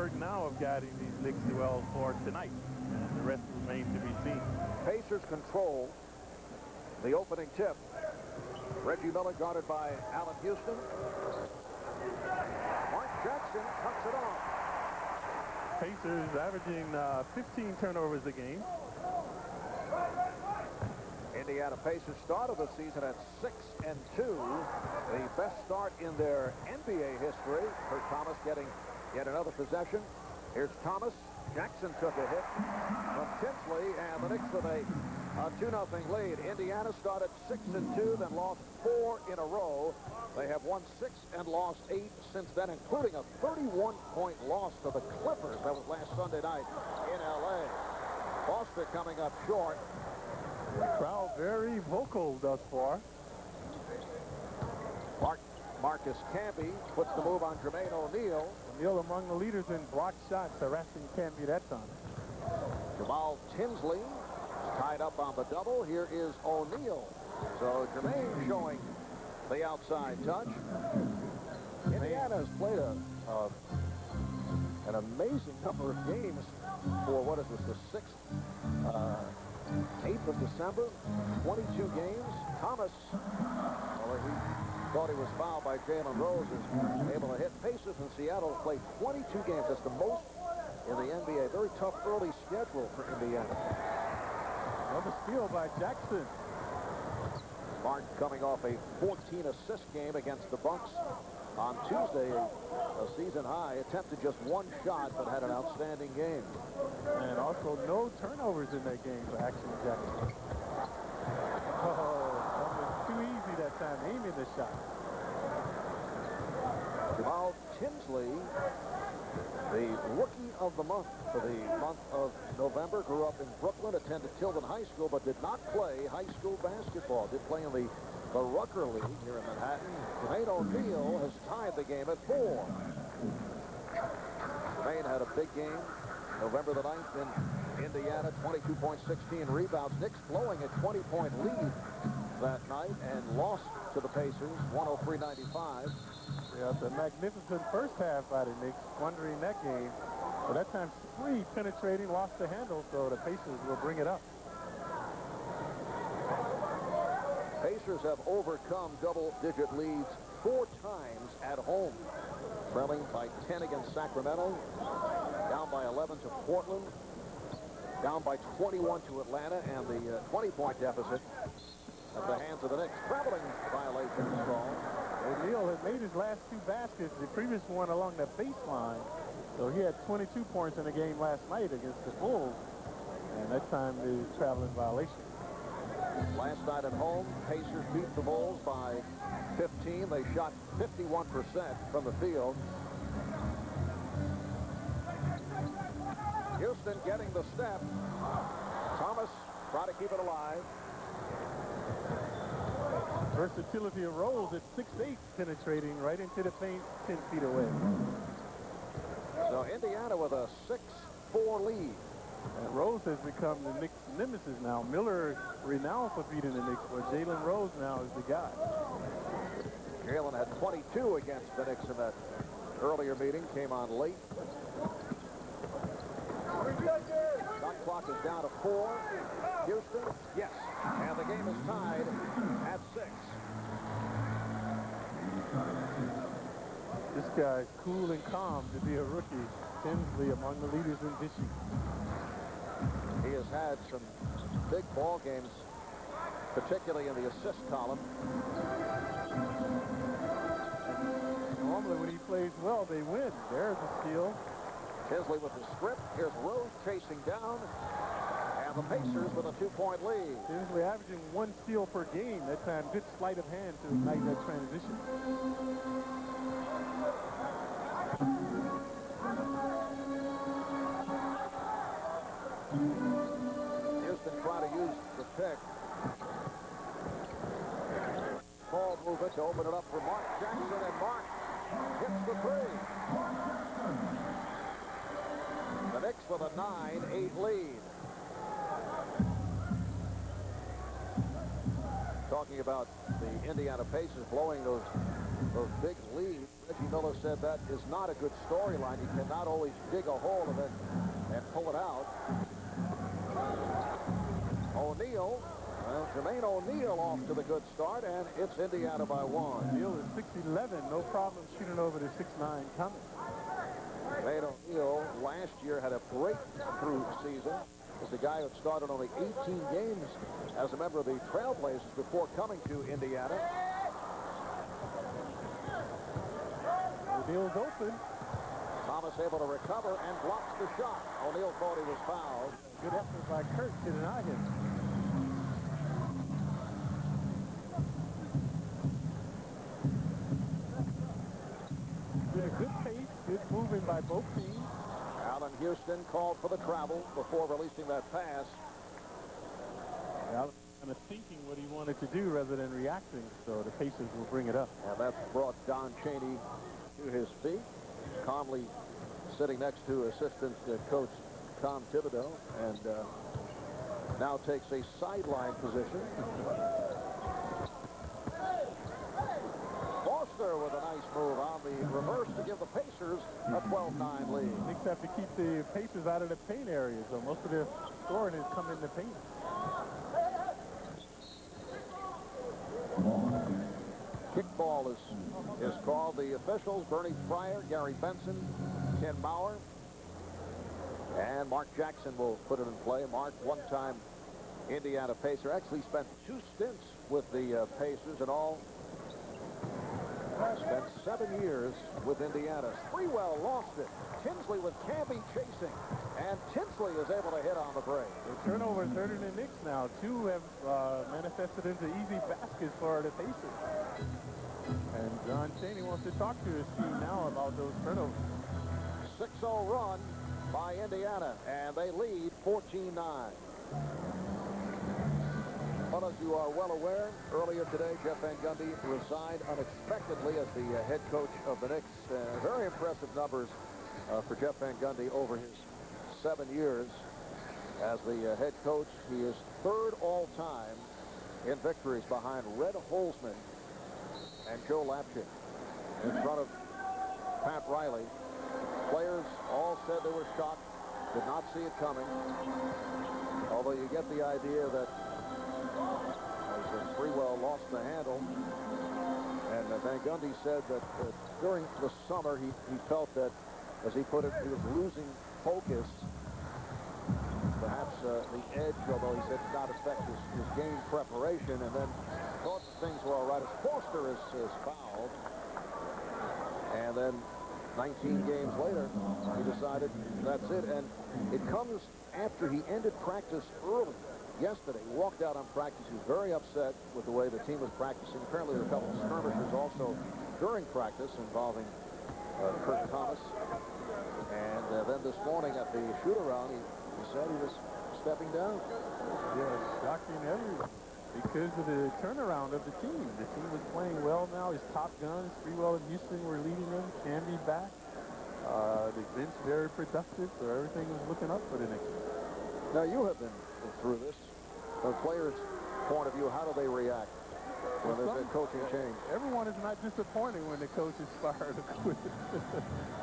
burden now of guiding these Knicks duels for tonight. And the rest remains to be seen. Pacers control the opening tip. Reggie Miller guarded by Allen Houston. Mark Jackson cuts it off. Pacers averaging 15 turnovers a game. Indiana Pacers started the season at 6-2, the best start in their NBA history. Kurt Thomas getting yet another possession. Here's Thomas. Jackson took a hit from Tinsley, and the Knicks with a 2-0 lead. Indiana started 6-2, then lost 4 in a row. They have won 6 and lost 8 since then, including a 31-point loss to the Clippers. That was last Sunday night in L.A. Foster coming up short. The crowd very vocal thus far. Marcus Camby puts the move on Jermaine O'Neal. O'Neal among the leaders in block shots, harassing Camby that time. Jamaal Tinsley is tied up on the double. Here is O'Neal. So Jermaine showing the outside touch. Indiana has played an amazing number of games for, what is this, the 6th, 8th of December, 22 games. Thomas, well, he thought he was fouled by Jalen Rose, is able to hit. Pacers in Seattle played 22 games. That's the most in the NBA. Very tough early schedule for Indiana. Another steal by Jackson. Martin coming off a 14-assist game against the Bucks on Tuesday, a season high. Attempted just 1 shot, but had an outstanding game. And also no turnovers in that game for Action Jackson. Oh, that was too easy that time, aiming the shot. Jamaal Tinsley, the Rookie of the Month for the month of November, grew up in Brooklyn, attended Tilden High School, but did not play high school basketball. Did play in the Rucker League here in Manhattan. Jermaine O'Neal has tied the game at 4. Jermaine had a big game November the 9th in Indiana, 22 points, 16 rebounds. Knicks blowing a 20-point lead that night and lost to the Pacers, 103-95. Yeah, it's a magnificent first half by the Knicks, squandering that game. But that time, Spree penetrating, lost the handle, so the Pacers will bring it up. Pacers have overcome double-digit leads 4 times at home. Trailing by 10 against Sacramento, down by 11 to Portland, down by 21 to Atlanta, and the 20-point deficit at the hands of the Knicks. Traveling violation is called. O'Neal had made his last 2 baskets, the previous one along the baseline. So he had 22 points in the game last night against the Bulls, and that time the traveling violation. Last night at home, Pacers beat the Bulls by 15. They shot 51% from the field. Houston getting the step. Thomas trying to keep it alive. Versatility of Rose at 6'8", penetrating right into the paint 10 feet away. So Indiana with a 6-4 lead. And Rose has become the Knicks' nemesis now. Miller renowned for beating the Knicks, but Jalen Rose now is the guy. Jalen had 22 against the Knicks in that earlier meeting. Came on late. Shot clock is down to 4. Houston, yes. And the game is tied at 6. This guy's cool and calm to be a rookie. Tinsley among the leaders in dishing. He has had some big ball games, particularly in the assist column. And normally when he plays well, they win. There's a steal. Tinsley with the strip. Here's Rose chasing down. And the Pacers with a 2-point lead. Tinsley averaging 1 steal per game. That time, good sleight of hand to ignite that transition. Houston trying to use the pick. Ball movement to open it up for Mark Jackson, and Mark hits the 3. The Knicks with a 9-8 lead. talking about the Indiana Pacers blowing those big leads. Reggie Miller said that is not a good storyline. You cannot always dig a hole and pull it out. O'Neal, well, Jermaine O'Neal off to the good start, and it's Indiana by 1. O'Neal is 6'11", no problem shooting over the 6'9" coming. Jermaine O'Neal last year had a breakthrough season. Was the guy who started only 18 games as a member of the Trailblazers before coming to Indiana. O'Neal's open. Thomas able to recover and blocks the shot. O'Neal thought he was fouled. Good effort by Kurt to deny him. Been a good pace, good moving by both teams. Allen Houston called for the travel before releasing that pass. Allen kind of thinking what he wanted to do rather than reacting, so the Pacers will bring it up. And that brought Don Chaney to his feet, calmly sitting next to assistant coach Tom Thibodeau, and now takes a sideline position. Foster with a nice move on the reverse to give the Pacers a 12-9 lead. Knicks have to keep the Pacers out of the paint area, so most of their scoring has come in the paint. Kickball is called. The officials, Bernie Fryer, Gary Benson, Ken Maurer, and Mark Jackson will put it in play. Mark, one-time Indiana Pacer, actually spent 2 stints with the Pacers and all. Spent 7 years with Indiana. Sprewell lost it. Tinsley with Camby chasing, and Tinsley is able to hit on the break. The turnovers hurting the Knicks now. 2 have manifested into easy baskets for the Pacers. And John Chaney wants to talk to his team now about those turnovers. 6-0 run by Indiana, and they lead 14-9. Well, as you are well aware, earlier today, Jeff Van Gundy resigned unexpectedly as the head coach of the Knicks. Very impressive numbers for Jeff Van Gundy over his 7 years as the head coach. He is 3rd all-time in victories behind Red Holzman and Joe Lapchick in front of Pat Riley. Players all said they were shocked, did not see it coming. Although you get the idea that as Sprewell lost the handle, and Van Gundy said that during the summer he felt that, as he put it, he was losing focus. Perhaps the edge, although he said did not affect his game preparation, and then thought things were all right as Foster is fouled. And then 19 games later, he decided that's it. And it comes after he ended practice early yesterday. He walked out on practice. He was very upset with the way the team was practicing. Apparently, there were a couple of skirmishes also during practice involving Kurt Thomas. And then this morning at the shoot-around, he said he was stepping down. Yes, shocking everyone because of the turnaround of the team. The team was playing well now. His top guns, Sprewell and Houston, were leading them. Camby back. The bench very productive, so everything was looking up for the Knicks. Now, you have been through this. From a player's point of view, how do they react when there's a coaching change? Everyone is not disappointed when the coach is fired, of course.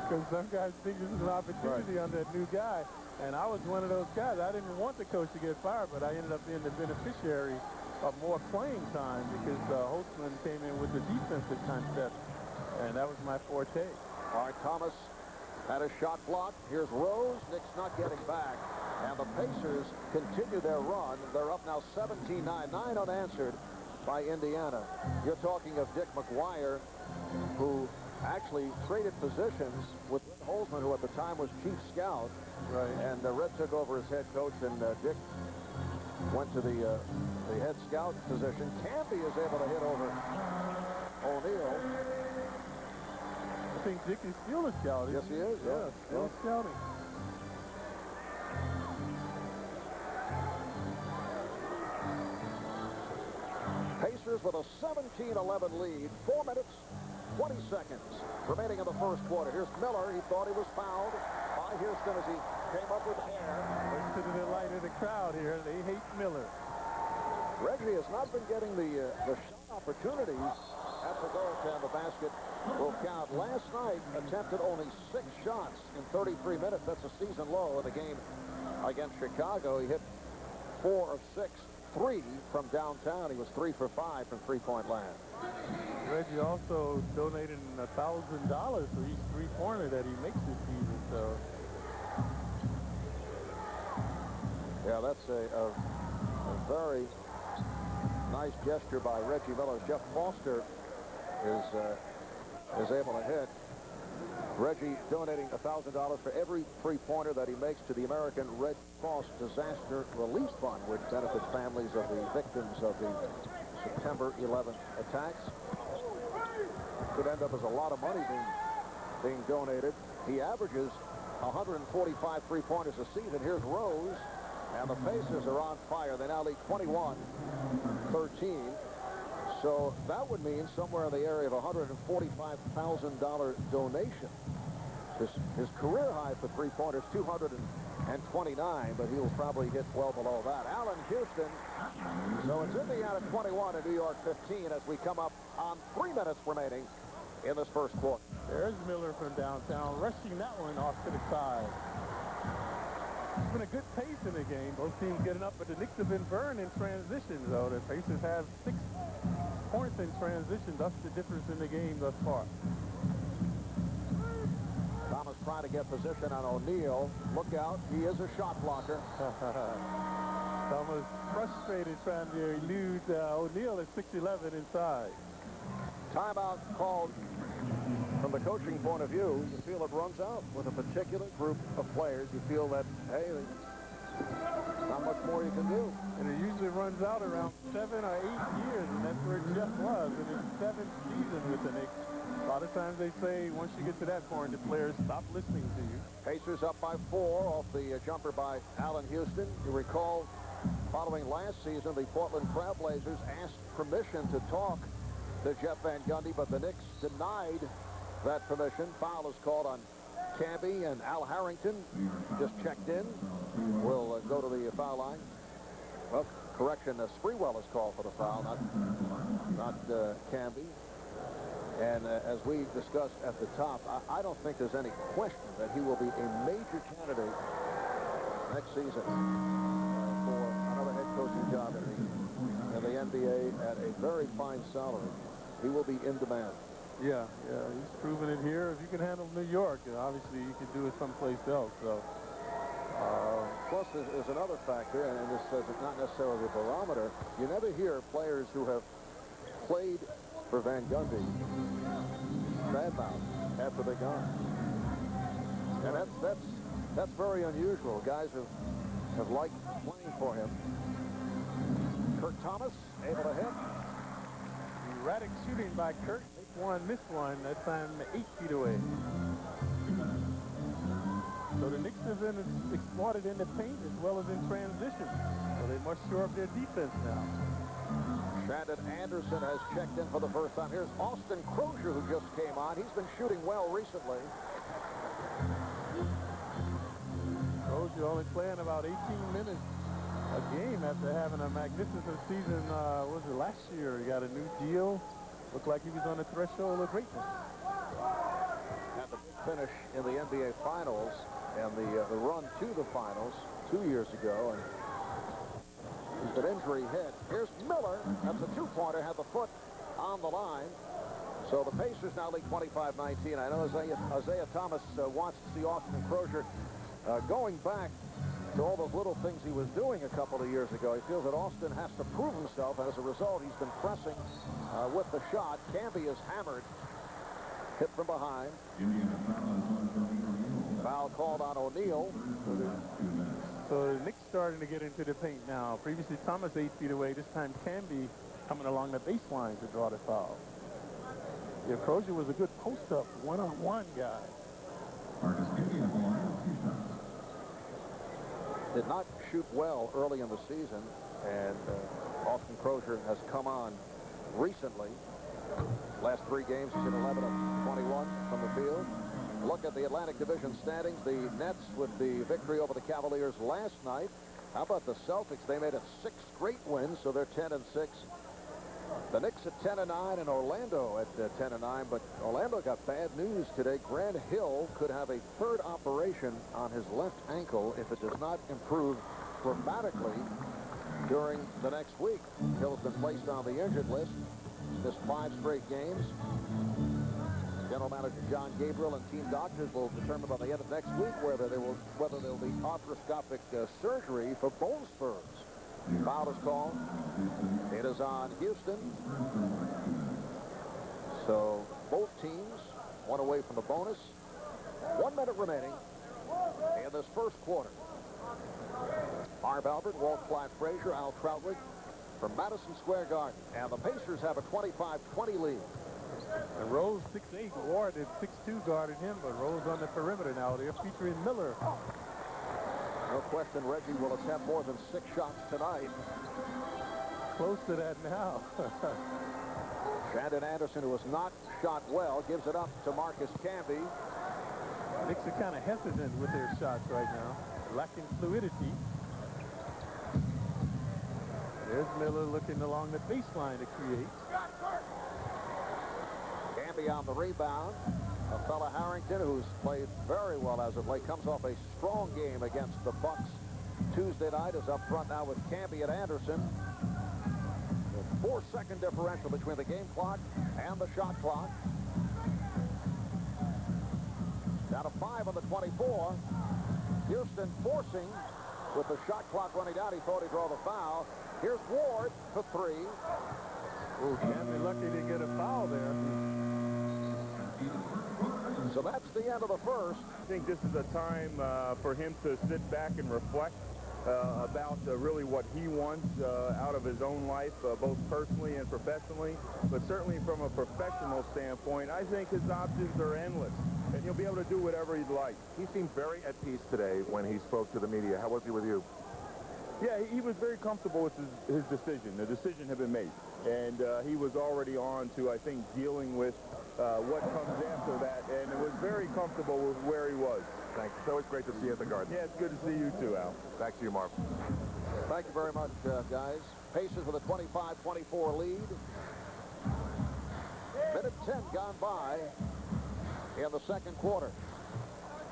Because some guys think this is an opportunity under a new guy. And I was one of those guys. I didn't want the coach to get fired, but I ended up being the beneficiary of more playing time because Holtzman came in with the defensive concept, and that was my forte. All right, Thomas had a shot blocked. Here's Rose. Knicks not getting back. And the Pacers continue their run. They're up now 17-9, 9 unanswered by Indiana. You're talking of Dick McGuire, who actually traded positions with Red Holzman, who at the time was chief scout. Right. And Red took over as head coach, and Dick went to the head scout position. Camby is able to hit over O'Neal. I think Dick is still a scout. Yes, he is. Yeah, still scouting. Pacers with a 17-11 lead. 4 minutes, 20 seconds remaining in the first quarter. Here's Miller. He thought he was fouled by Houston as he came up with air. Listen to the light of the crowd here. They hate Miller. Reggie has not been getting the shot opportunities at the goal to have the basket will count. Last night attempted only 6 shots in 33 minutes. That's a season low in the game against Chicago. He hit 4 of 6, 3 from downtown. He was 3 for 5 from three-point land. Reggie also donated $1,000 for each three-pointer that he makes this season. So yeah, that's a very nice gesture by Reggie Miller. Jeff Foster is able to hit. Reggie donating $1,000 for every three-pointer that he makes to the American Red Cross Disaster Relief Fund, which benefits families of the victims of the September 11th attacks. Could end up as a lot of money being donated. He averages 145 three-pointers a season. Here's Rose, and the Pacers are on fire. They now lead 21-13. So that would mean somewhere in the area of $145,000 donation. His career high for three-pointers, 229, but he'll probably hit well below that. Allen Houston. So it's Indiana 21 and New York 15 as we come up on 3 minutes remaining in this first quarter. There's Miller from downtown, rushing that one off to the side. It's been a good pace in the game. Both teams getting up, but the Knicks have been burned in transition, though. The Pacers have 6 points in transition. That's the difference in the game thus far. Thomas trying to get position on O'Neal. Look out, he is a shot blocker. Thomas frustrated trying to elude O'Neal at 6'11" inside. Timeout called from the coaching point of view. You feel it runs out with a particular group of players. You feel that, hey, there's not much more you can do. And it usually runs out around 7 or 8 years, and that's where Jeff was in his 7th season with the Knicks. A lot of times they say once you get to that point, the players stop listening to you. Pacers up by 4 off the jumper by Allen Houston. You recall, following last season, the Portland Trailblazers asked permission to talk to Jeff Van Gundy, but the Knicks denied that permission. Foul is called on Camby, and Al Harrington just checked in. Will go to the foul line. Well, correction, Sprewell is called for the foul, not Camby. And as we discussed at the top, I don't think there's any question that he will be a major candidate next season for another head coaching job in the NBA at a very fine salary. He will be in demand. Yeah, he's proven it here. If you can handle New York, obviously you can do it someplace else. So, plus, there's another factor, and this is not necessarily a barometer. You never hear players who have played for Van Gundy badmouth after they're gone, and that's very unusual. Guys have liked playing for him. Kurt Thomas able to hit. Erratic shooting by Kurt. Make one, miss one. That time 8 feet away. So the Knicks have been exploited in the paint as well as in transition. So they must shore up their defense now. Shandon Anderson has checked in for the first time. Here's Austin Crozier, who just came on. He's been shooting well recently. Crozier only playing about 18 minutes a game after having a magnificent season. Was it last year? He got a new deal. Looked like he was on the threshold of greatness. Had the finish in the NBA Finals and the run to the Finals 2 years ago. And he's been injury hit. Here's Miller. That's a two-pointer. Had the foot on the line. So the Pacers now lead 25-19. I know Isaiah Thomas wants to see Austin Crozier going back to all those little things he was doing a couple of years ago. He feels that Austin has to prove himself, and as a result, he's been pressing with the shot. Camby is hammered. Hit from behind. Foul called on O'Neal. So the Knicks starting to get into the paint now. Previously, Thomas 8 feet away. This time, Camby coming along the baseline to draw the foul. Yeah, Crozier was a good post-up, one-on-one guy. Did not shoot well early in the season, and Austin Crozier has come on recently. Last 3 games, he's hit 11 of 21 from the field. Look at the Atlantic Division standings. The Nets with the victory over the Cavaliers last night How about the Celtics? They made it 6 straight wins, so they're 10-6. The Knicks at 10-9 and Orlando at 10-9, but Orlando got bad news today. Grant Hill could have a 3rd operation on his left ankle if it does not improve dramatically during the next week. Hill's been placed on the injured list. Missed 5 straight games. General Manager John Gabriel and team doctors will determine by the end of next week whether there will be arthroscopic surgery for bone spurs. Foul is called. It is on Houston. So both teams 1 away from the bonus. 1 minute remaining in this first quarter. Marv Albert, Walt Clyde Frazier, Al Troutwig from Madison Square Garden. And the Pacers have a 25-20 lead. And Rose 6'8", Ward at 6'2", guarded him, but Rose on the perimeter now. They're featuring Miller. No question Reggie will attempt more than 6 shots tonight. Close to that now. Shandon Anderson, who has not shot well, gives it up to Marcus Camby. Knicks are kind of hesitant with their shots right now, lacking fluidity. There's Miller looking along the baseline to create. Camby on the rebound. A fella Harrington, who's played very well as of late, comes off a strong game against the Bucks Tuesday night, is up front now with Camby and Anderson. The 4-second differential between the game clock and the shot clock. Down to 5 on the 24. Houston forcing with the shot clock running down. He thought he'd draw the foul. Here's Ward for 3. Oh, Camby lucky to get a foul there. So that's the end of the first. I think this is a time for him to sit back and reflect about really what he wants out of his own life, both personally and professionally. But certainly from a professional standpoint, I think his options are endless, and he'll be able to do whatever he'd like. He seemed very at peace today when he spoke to the media. How was he with you? Yeah, he was very comfortable with his decision. The decision had been made, and he was already on to, I think, dealing with what comes after that, and it was very comfortable with where he was. Thanks. It's always great to see you at the Garden. Yeah, it's good to see you too, Al. Back to you, Marv. Thank you very much, guys. Pacers with a 25-24 lead. Minute 10 gone by in the second quarter.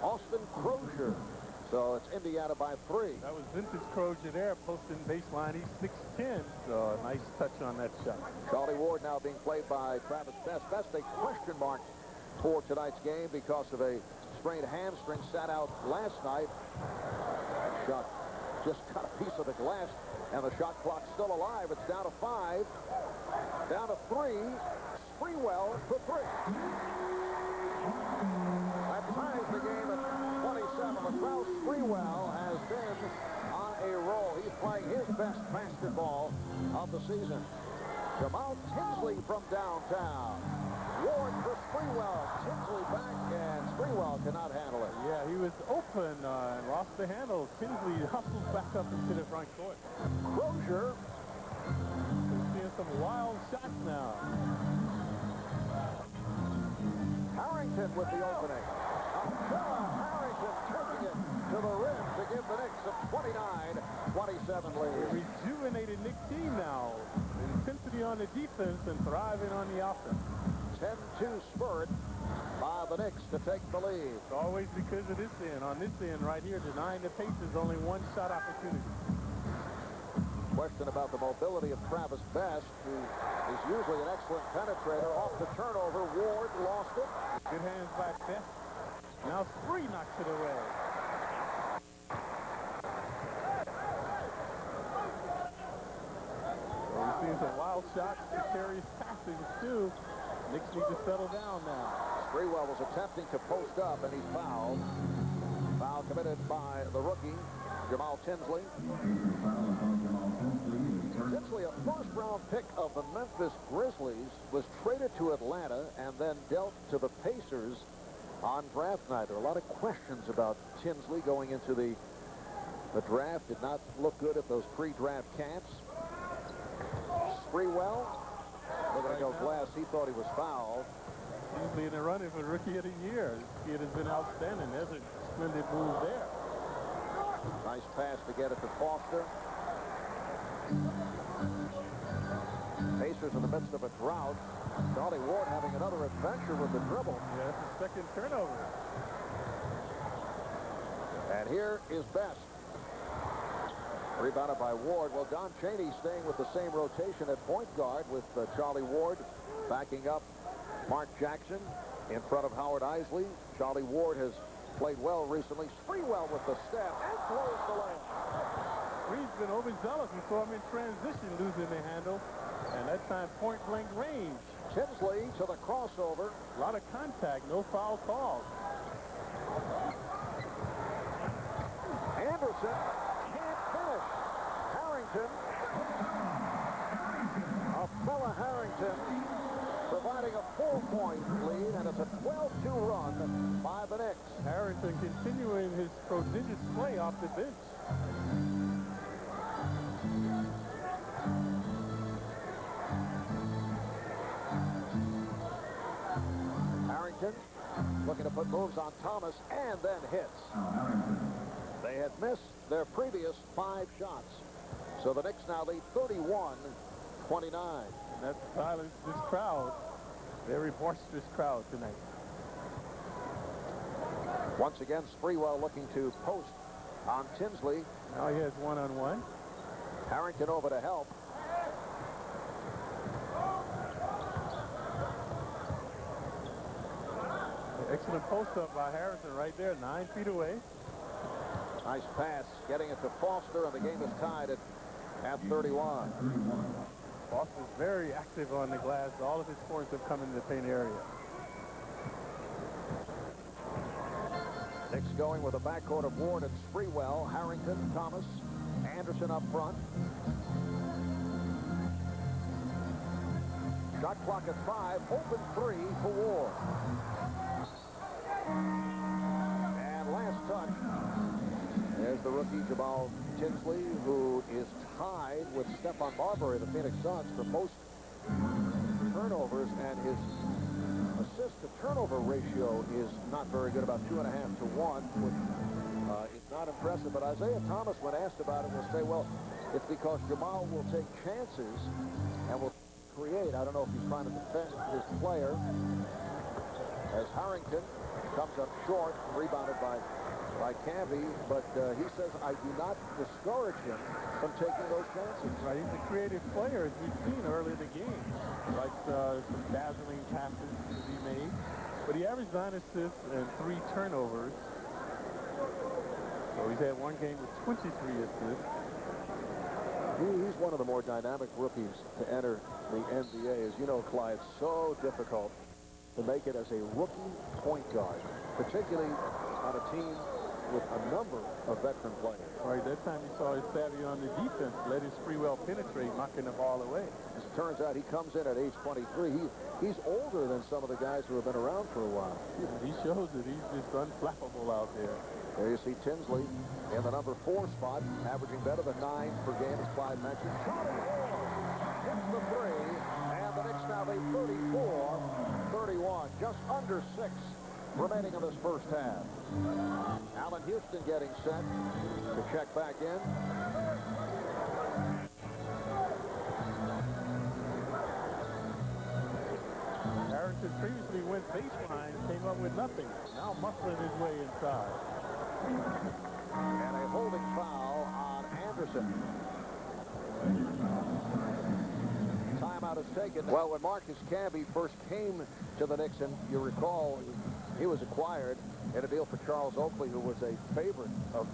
Austin Crozier. So it's Indiana by 3. That was vintage Crozier there, posting baseline. He's 6'10", so a nice touch on that shot. Charlie Ward now being played by Travis Best. Best a question mark for tonight's game because of a sprained hamstring, sat out last night. Shot just cut a piece of the glass, and the shot clock's still alive. It's down to 5. Down to 3. Sprewell for 3. That ties the game at 27. Latrell Sprewell has been on a roll. He's playing his best basketball of the season. Jamaal Tinsley from downtown. Ward for Sprewell. Tinsley back, and Sprewell cannot handle it. Yeah, he was open and lost the handle. Tinsley hustles back up into the front court. Crozier. He's seeing some wild shots now. Harrington with the opening. Harrington taking it to the rim to give the Knicks a 29-27 lead. A rejuvenated Knicks team now. Intensity on the defense and thriving on the offense. 10-2 spurt by the Knicks to take the lead. It's always because of this end. On this end right here, denying the Pacers only 1 shot opportunity. Question about the mobility of Travis Best, who is usually an excellent penetrator. Off the turnover, Ward lost it. Good hands by Best. Now Spree knocks it away. Well, we've seen some wild shots, precarious passing too. Knicks need to settle down now. Sprewell was attempting to post up, and he's fouled. Foul committed by the rookie, Jamaal Tinsley. Tinsley, a first-round pick of the Memphis Grizzlies, was traded to Atlanta and then dealt to the Pacers on draft night. There are a lot of questions about Tinsley going into the draft. Did not look good at those pre-draft camps. Sprewell, looking at those glass, he thought he was fouled. Tinsley in the running for Rookie of the Year. This kid has been outstanding. There's a splendid move there. Nice pass to get it to Foster. Pacers in the midst of a drought. Charlie Ward having another adventure with the dribble. Yeah, that's the second turnover. And here is Best. Rebounded by Ward. Well, Don Chaney staying with the same rotation at point guard with Charlie Ward backing up Mark Jackson in front of Howard Isley. Charlie Ward has played well recently. Sprewell with the step and throws the layup. Reed's been overzealous. We saw him in transition losing the handle. And that time point-blank range. Tinsley to the crossover. A lot of contact, no foul calls. Anderson can't finish. Harrington. Fella Harrington providing a 4-point lead, and it's a 12-2 run by the Knicks. Harrington continuing his prodigious play off the bench. Harrington looking to put moves on Thomas and then hits. They had missed their previous 5 shots. So the Knicks now lead 31-29. That silenced this crowd. Very boisterous crowd tonight. Once again, Sprewell looking to post on Tinsley. Now he has one-on-one. Harrington over to help. Excellent post-up by Harrison right there, 9 feet away. Nice pass, getting it to Foster, and the game is tied at 31. Foster's very active on the glass. All of his points have come in the paint area. Knicks going with a backcourt of Ward and Sprewell, Harrington, Thomas, Anderson up front. Shot clock at 5, open 3 for Ward. And last touch. There's the rookie Jamaal Tinsley, who is tied with Stephon Marbury, the Phoenix Suns, for most turnovers, and his assist-to-turnover ratio is not very good, about 2.5 to 1, which is not impressive. But Isaiah Thomas, when asked about it, will say, well, it's because Jamaal will take chances and will create. I don't know if he's trying to defend his player. As Harrington comes up short, rebounded by Camby, but he says, I do not discourage him from taking those chances. Right, he's a creative player, as we've seen early in the game. Like some dazzling passes to be made. But he averaged 9 assists and 3 turnovers. So he's had one game with 23 assists. He's one of the more dynamic rookies to enter the NBA. As you know, Clyde, it's so difficult to make it as a rookie point guard, particularly on a team with a number of veteran players. Right, that time he saw his savvy on the defense, let his Sprewell penetrate, knocking the ball away. As it turns out, he comes in at age 23. He's older than some of the guys who have been around for a while. He shows that he's just unflappable out there. There you see Tinsley in the number 4 spot, averaging better than 9 per game, as Clyde mentioned. Charlie Ward hits the 3, and the Knicks now lead 34-31, just under 6 remaining in this first half. Allen Houston getting set to check back in. Harrington previously went baseline, came up with nothing. Now muscling his way inside. And a holding foul on Anderson. Timeout is taken. Well, when Marcus Camby first came to the Knicks, and you recall, he was acquired in a deal for Charles Oakley, who was a favorite of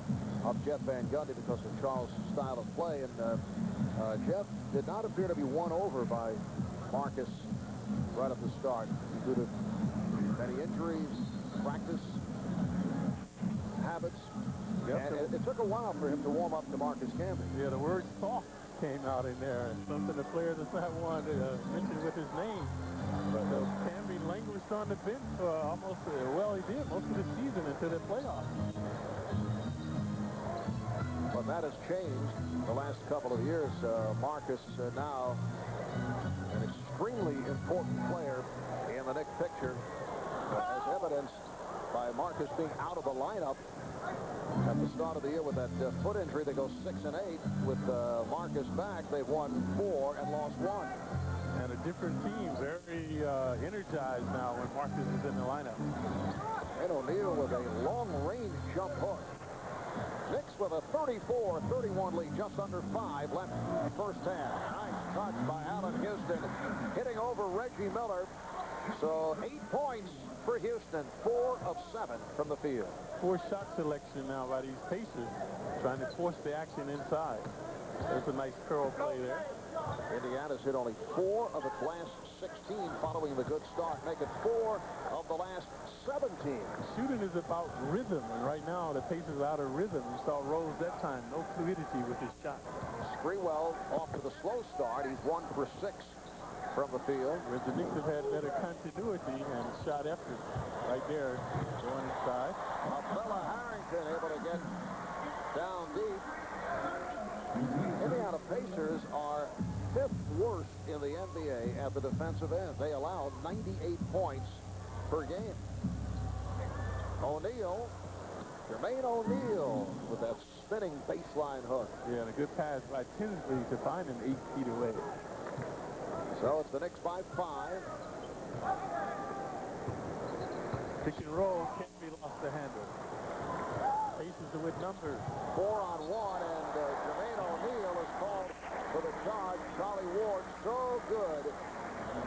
Jeff Van Gundy because of Charles' style of play. And Jeff did not appear to be won over by Marcus right at the start due to many injuries, practice habits. Yep. And it took a while for him to warm up to Marcus Camby. Yeah, the word soft came out in there, and something the player does not want to mention with his name. But Camby languished on the bench for almost, well, he did most of the season into the playoffs. But that has changed the last couple of years. Marcus now an extremely important player in the Knicks picture, as evidenced by Marcus being out of the lineup At the start of the year with that foot injury, they go 6-8. With Marcus back, they've won 4 and lost 1. And a different team, very energized now when Marcus is in the lineup. And O'Neal with a long-range jump hook. Knicks with a 34-31 lead, just under 5 left first half. Nice touch by Allen Houston, hitting over Reggie Miller. So 8 points for Houston, 4 of 7 from the field. 4 shot selection now by these Pacers, trying to force the action inside. There's a nice curl play there. Indiana's hit only 4 of its last 16 following the good start, making 4 of the last 17. Shooting is about rhythm, and right now the Pacers are out of rhythm. You saw Rose that time, no fluidity with his shot. Sprewell off to the slow start. He's 1 for 6 from the field. Whereas the Knicks have had better continuity and shot effort right there, going inside. Fella Harrington able to get down deep. Indiana Pacers are 5th worst in the NBA at the defensive end. They allow 98 points per game. O'Neal, Jermaine O'Neal with that spinning baseline hook. Yeah, and a good pass by Tinsley to find him 8 feet away. So it's the Knicks by 5. Pick and roll can't be lost to handle. Pacers are with numbers. 4-on-1, and Jermaine O'Neal is called for the charge. Charlie Ward so good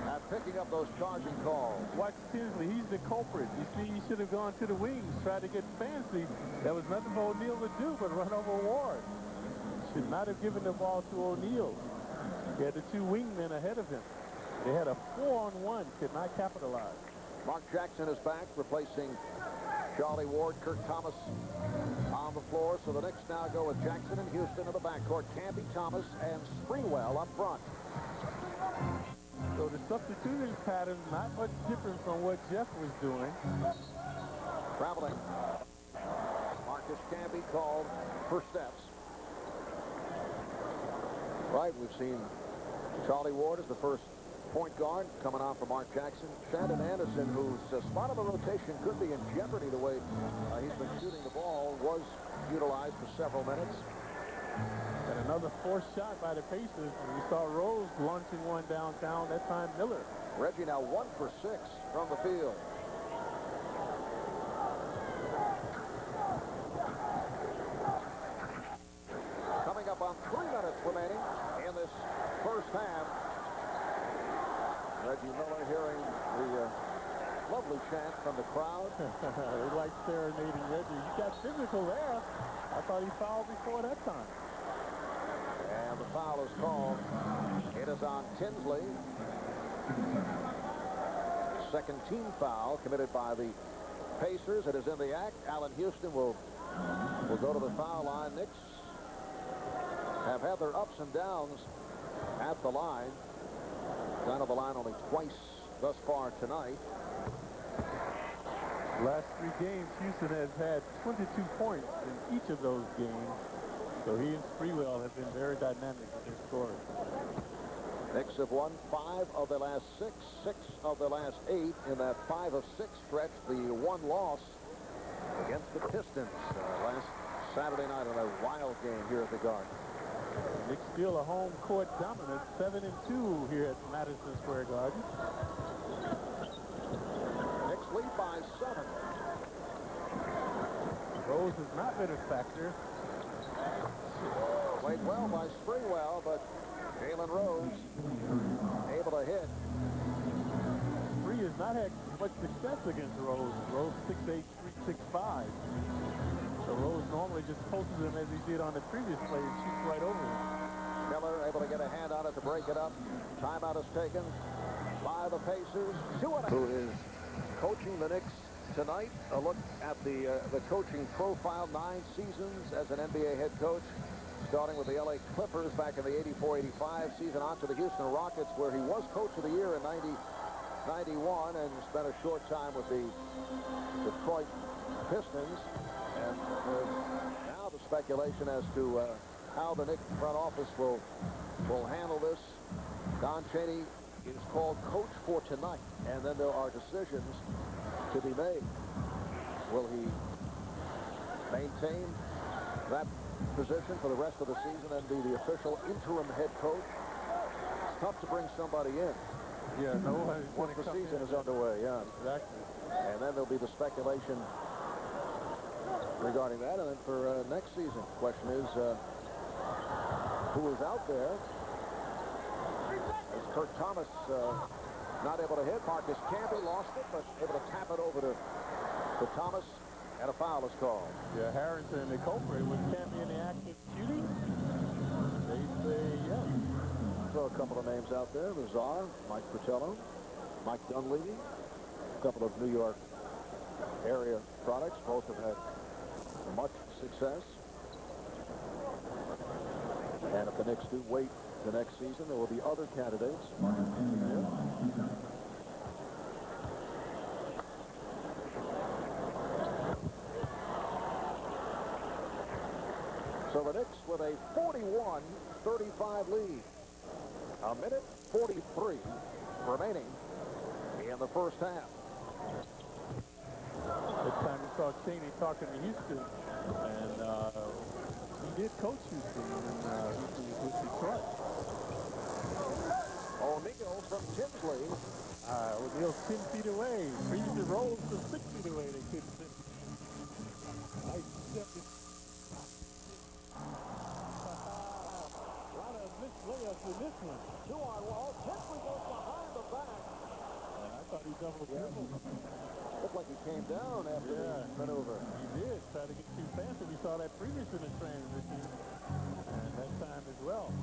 at picking up those charging calls. Watch Tinsley. He's the culprit. You see, he should have gone to the wings, tried to get fancy. There was nothing for O'Neal to do but run over Ward. Should not have given the ball to O'Neal. He had the 2 wingmen ahead of him. They had a 4-on-1, could not capitalize. Mark Jackson is back, replacing Charlie Ward. Kirk Thomas on the floor. So the Knicks now go with Jackson and Houston in the backcourt. Campy, Thomas, and Sprewell up front. So the substitution pattern not much different from what Jeff was doing. Traveling. Marcus Camby called for steps. Right, we've seen Charlie Ward as the first point guard coming on for Mark Jackson. Shandon Anderson, whose spot of the rotation could be in jeopardy the way he's been shooting the ball, was utilized for several minutes. And another forced shot by the Pacers. We saw Rose launching one downtown, that time Miller. Reggie now 1 for 6 from the field. Coming up on 3 minutes remaining in this first half. Reggie Miller hearing the lovely chant from the crowd. They like serenading Reggie. He got physical there. I thought he fouled before that time. And the foul is called. It is on Tinsley. Second team foul committed by the Pacers. It is in the act. Allen Houston will go to the foul line. Knicks have had their ups and downs at the line. Down to the line only twice thus far tonight. Last 3 games, Houston has had 22 points in each of those games. So he and Sprewell have been very dynamic with their scoring. Knicks have won 5 of their last 6, 6 of their last 8 in that 5 of 6 stretch. The 1 loss against the Pistons last Saturday night in a wild game here at the Garden. Knicks still a home court dominant, 7-2 here at Madison Square Garden. Knicks lead by 7. Rose has not been a factor. Played well by Sprewell, but Jalen Rose able to hit. Spree has not had much success against Rose. Rose 6'8", 365. So Rose normally just posts him as he did on the previous play and shoots right over him. Miller able to get a hand on it to break it up. Timeout is taken by the Pacers. Who is coaching the Knicks tonight? A look at the coaching profile. 9 seasons as an NBA head coach, starting with the LA Clippers back in the 84-85 season, on to the Houston Rockets, where he was coach of the year in 91 and spent a short time with the Detroit Pistons. And now the speculation as to how the Knicks front office will handle this. Don Chaney is called coach for tonight, and then there are decisions to be made. Will he maintain that position for the rest of the season and be the official interim head coach. It's tough to bring somebody in. Yeah, no one. Once the season is underway, yeah. Exactly. And then there'll be the speculation regarding that. And then for next season, the question is who is out there? As Kurt Thomas not able to hit. Marcus Camby lost it, but able to tap it over to Thomas, and a foul is called. Yeah, Harrington, the culprit, was Camby in the act of shooting? They say yes. Throw a couple of names out there. The Czar, Mike Fratello, Mike Dunleavy, a couple of New York area products. Both have had much success. And if the Knicks do wait the next season, there will be other candidates. So the Knicks with a 41-35 lead. A minute 43 remaining in the first half. This time we saw Cheney talking to Houston, and he did coach Houston, and Houston was with Detroit. O'Neal from Tinsley. O'Neal's 10 feet away. Previously rolls to 6 feet away. They couldn't fit. Nice step. A lot of missed layups in this one. 2-on-1. Tinsley goes behind the back. And I thought he double dribbled. Looked like he came down after the maneuver. He did. Tried to get too fast, and we saw that previous in the transition, and that time as well.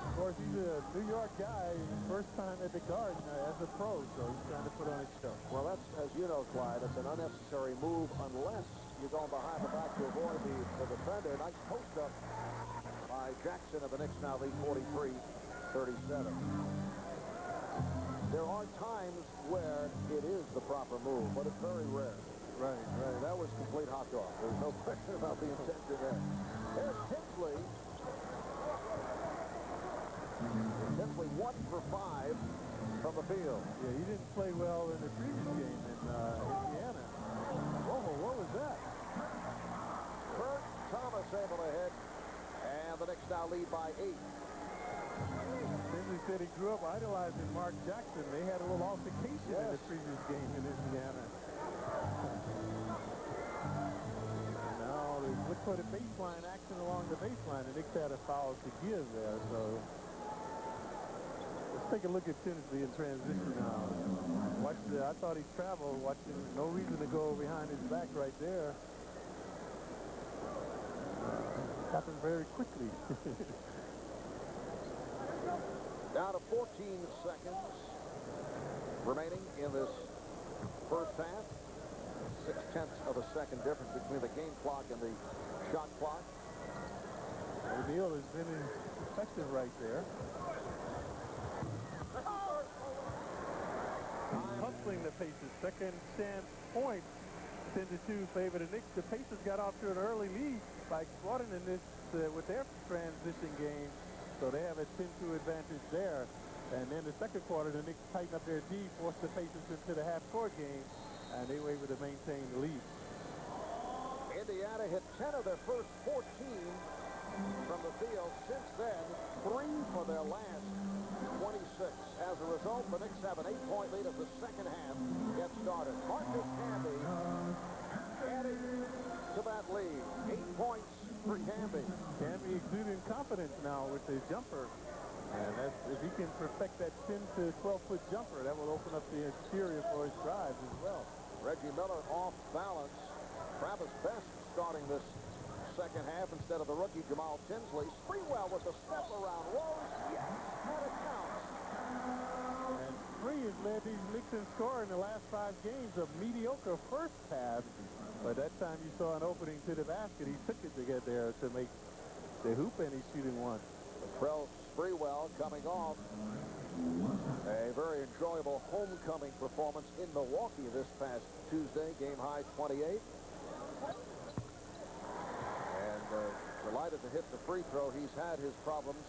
Of course, he's a New York guy, first time at the Garden as a pro, so he's trying to put on a show. Well, that's, as you know, Clyde, it's an unnecessary move unless you're going behind the back to avoid the defender. Nice post-up by Jackson of the Knicks, now lead 43-37. There are times where it is the proper move, but it's very rare. Right. That was complete hot dog. There's no question about the intention there. There's Tinsley. Tinsley 1 for 5 from the field. Yeah, he didn't play well in the previous game in Indiana. Whoa, what was that? Kurt Thomas able to hit, and the Knicks now lead by 8. Tinsley said he grew up idolizing Mark Jackson. They had a little altercation in the previous game in Indiana. Now they look for the baseline action along the baseline. The Knicks had a foul to give there, so let's take a look at Tinsley in transition now. I thought he traveled, watching, no reason to go behind his back right there. Happened very quickly. Down to 14 seconds remaining in this first half. 0.6 of a second difference between the game clock and the shot clock. O'Neal has been effective right there. Hustling the Pacers. Second chance point. 10-2 favor the Knicks. The Pacers got off to an early lead by exploiting in this with their transition game. So they have a 10-2 advantage there. And then the second quarter, the Knicks tighten up their D, force the Pacers into the half-court game, and they were able to maintain the lead. Indiana hit 10 of their first 14 from the field. Since then, 3 for their last 26. As a result, the Knicks have an 8-point lead as the second half gets started. Marcus Camby adding to that lead. 8 points for Camby. Camby exuding confidence now with his jumper. And if he can perfect that 10 to 12-foot jumper, that will open up the exterior for his drives as well. Reggie Miller off balance. Travis Best starting this second half instead of the rookie Jamaal Tinsley. Sprewell with the step around Rose. Yes, and it counts. And Spree has led these Knicks in scoring the last 5 games. A mediocre first half, but that time you saw an opening to the basket. He took it to get there to make the hoop, and he's shooting one. Latrell Sprewell coming off a very enjoyable homecoming performance in Milwaukee this past Tuesday. Game high 28. And delighted to hit the free throw. He's had his problems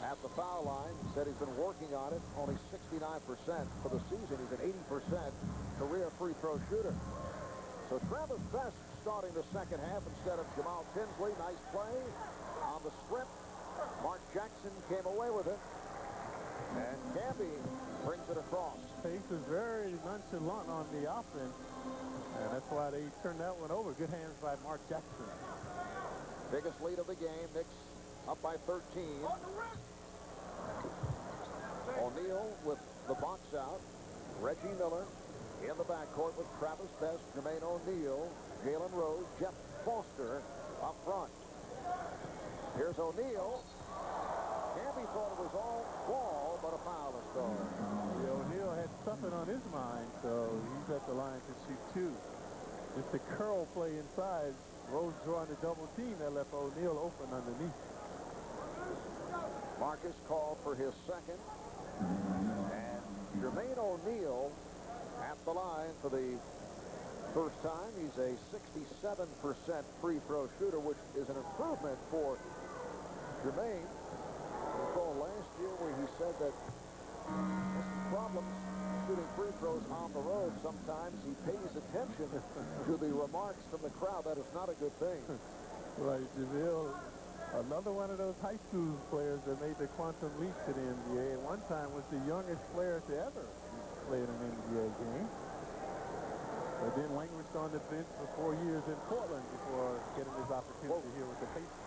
at the foul line. He said he's been working on it. Only 69% for the season. He's an 80% career free throw shooter. So Travis Best starting the second half instead of Jamaal Tinsley. Nice play on the strip. Mark Jackson came away with it. And Camby brings it across. Pace is very nonchalant on the offense. And that's why they turned that one over. Good hands by Mark Jackson. Biggest lead of the game. Knicks up by 13. O'Neal with the box out. Reggie Miller in the backcourt with Travis Best, Jermaine O'Neal, Jalen Rose, Jeff Foster up front. Here's O'Neal. Camby thought it was all ball, but a foul is called. Yeah, O'Neal had something on his mind, so he's at the line to shoot two. Just a curl play inside. Rose drawing the double team that left O'Neal open underneath. Marcus called for his second. And Jermaine O'Neal at the line for the first time. He's a 67% free throw shooter, which is an improvement for Jermaine. Recall last year where he said that has some problems shooting free throws on the road. Sometimes he pays attention to the remarks from the crowd. That is not a good thing. Right, JaVale, another one of those high school players that made the quantum leap to the NBA. At one time was the youngest player to ever play in an NBA game. But then languished on the bench for 4 years in Portland before getting his opportunity here with the Pacers.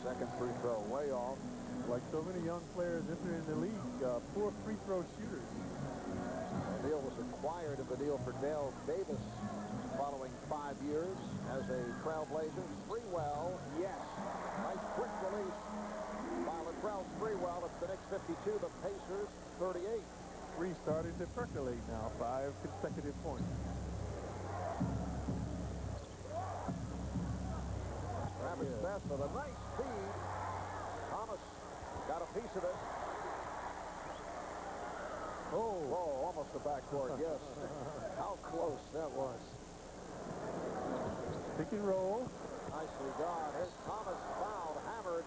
Second free throw way off. Like so many young players entering the league, poor free throw shooters. O'Neal was acquired in the deal for Dale Davis following 5 years as a Trailblazer. Sprewell, yes. Nice quick release by Latrell Sprewell. It's the Knicks 52, the Pacers 38. Three starting to percolate now, 5 consecutive points. Travis Best with a nice feed. Thomas got a piece of it. Oh, almost the backboard, yes. How close that was. Pick and roll. Nicely done. Here's Thomas fouled, hammered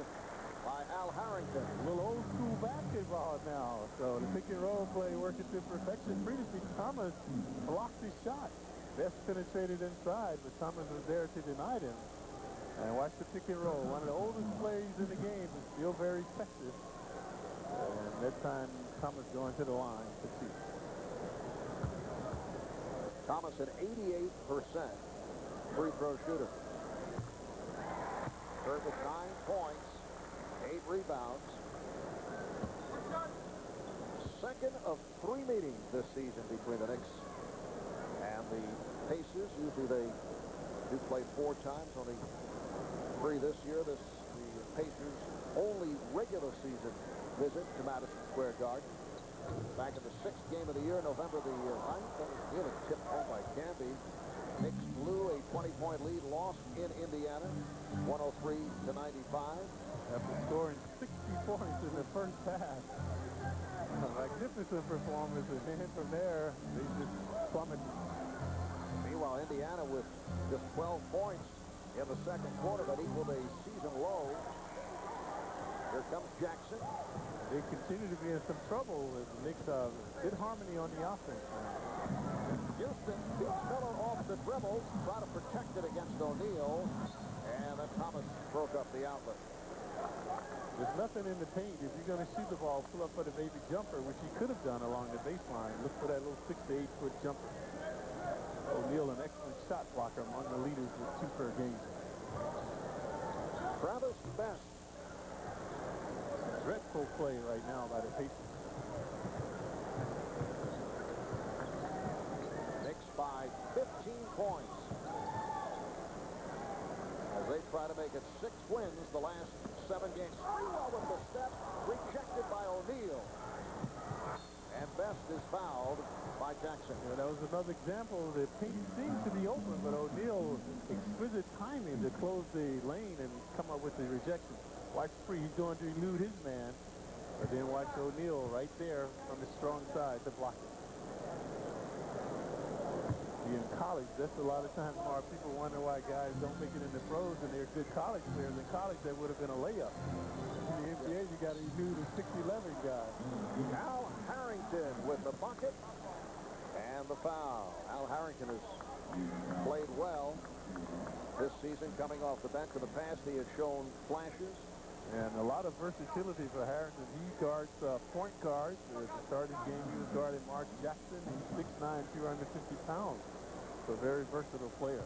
by Al Harrington. A little old school basketball now. So the pick and roll play working to perfection. Previously, Thomas blocked his shot. Best penetrated inside, but Thomas was there to deny him. And watch the pick and roll. One of the oldest plays in the game, is still very effective. And that time, Thomas going to the line to shoot. Thomas at 88% free throw shooter. Served with 9 points, 8 rebounds. Second of 3 meetings this season between the Knicks and the Pacers. Usually they do play 4 times, only 3 this year. This the Pacers' only regular season visit to Madison Square Garden. Back in the 6th game of the year, November the 9th, that was nearly tipped home by Camby. Knicks blew a 20-point lead, lost in Indiana, 103-95. After scoring 60 points in the first half. A magnificent performance, and then from there, they just plummeted. Meanwhile, Indiana with just 12 points in the second quarter, that equaled a season low. Here comes Jackson. They continue to be in some trouble with Knicks. Good harmony on the offense now. Houston beats Miller off the dribble, try to protect it against O'Neal, and then Thomas broke up the outlet. There's nothing in the paint. If you're going to shoot the ball, pull up for the baby jumper, which he could have done along the baseline. Look for that little 6 to 8 foot jumper. O'Neal, an excellent shot blocker, among the leaders with 2 per game. Travis Best. Dreadful play right now by the Pacers. Knicks by 15 points. As they try to make it 6 wins the last 7 games. Sprewell with the step, rejected by O'Neal. And Best is fouled by Jackson. Yeah, that was another example. The paint seems to be open, but O'Neal, exquisite timing to close the lane and come up with the rejection. Watch Free, he's going to elude his man, but then watch O'Neal right there from the strong side to block it. In college, that's a lot of times more people wonder why guys don't make it in the pros and they're good college players. In college, that would have been a layup. In the NBA, you got to elude a 6'11" guy. Al Harrington with the bucket and the foul. Al Harrington has played well this season coming off the bench. In the past, he has shown flashes. And a lot of versatility for Harrington. He guards point guards. At the starting game, he was guarding Mark Jackson. He's 6'9", 250 pounds. So very versatile player.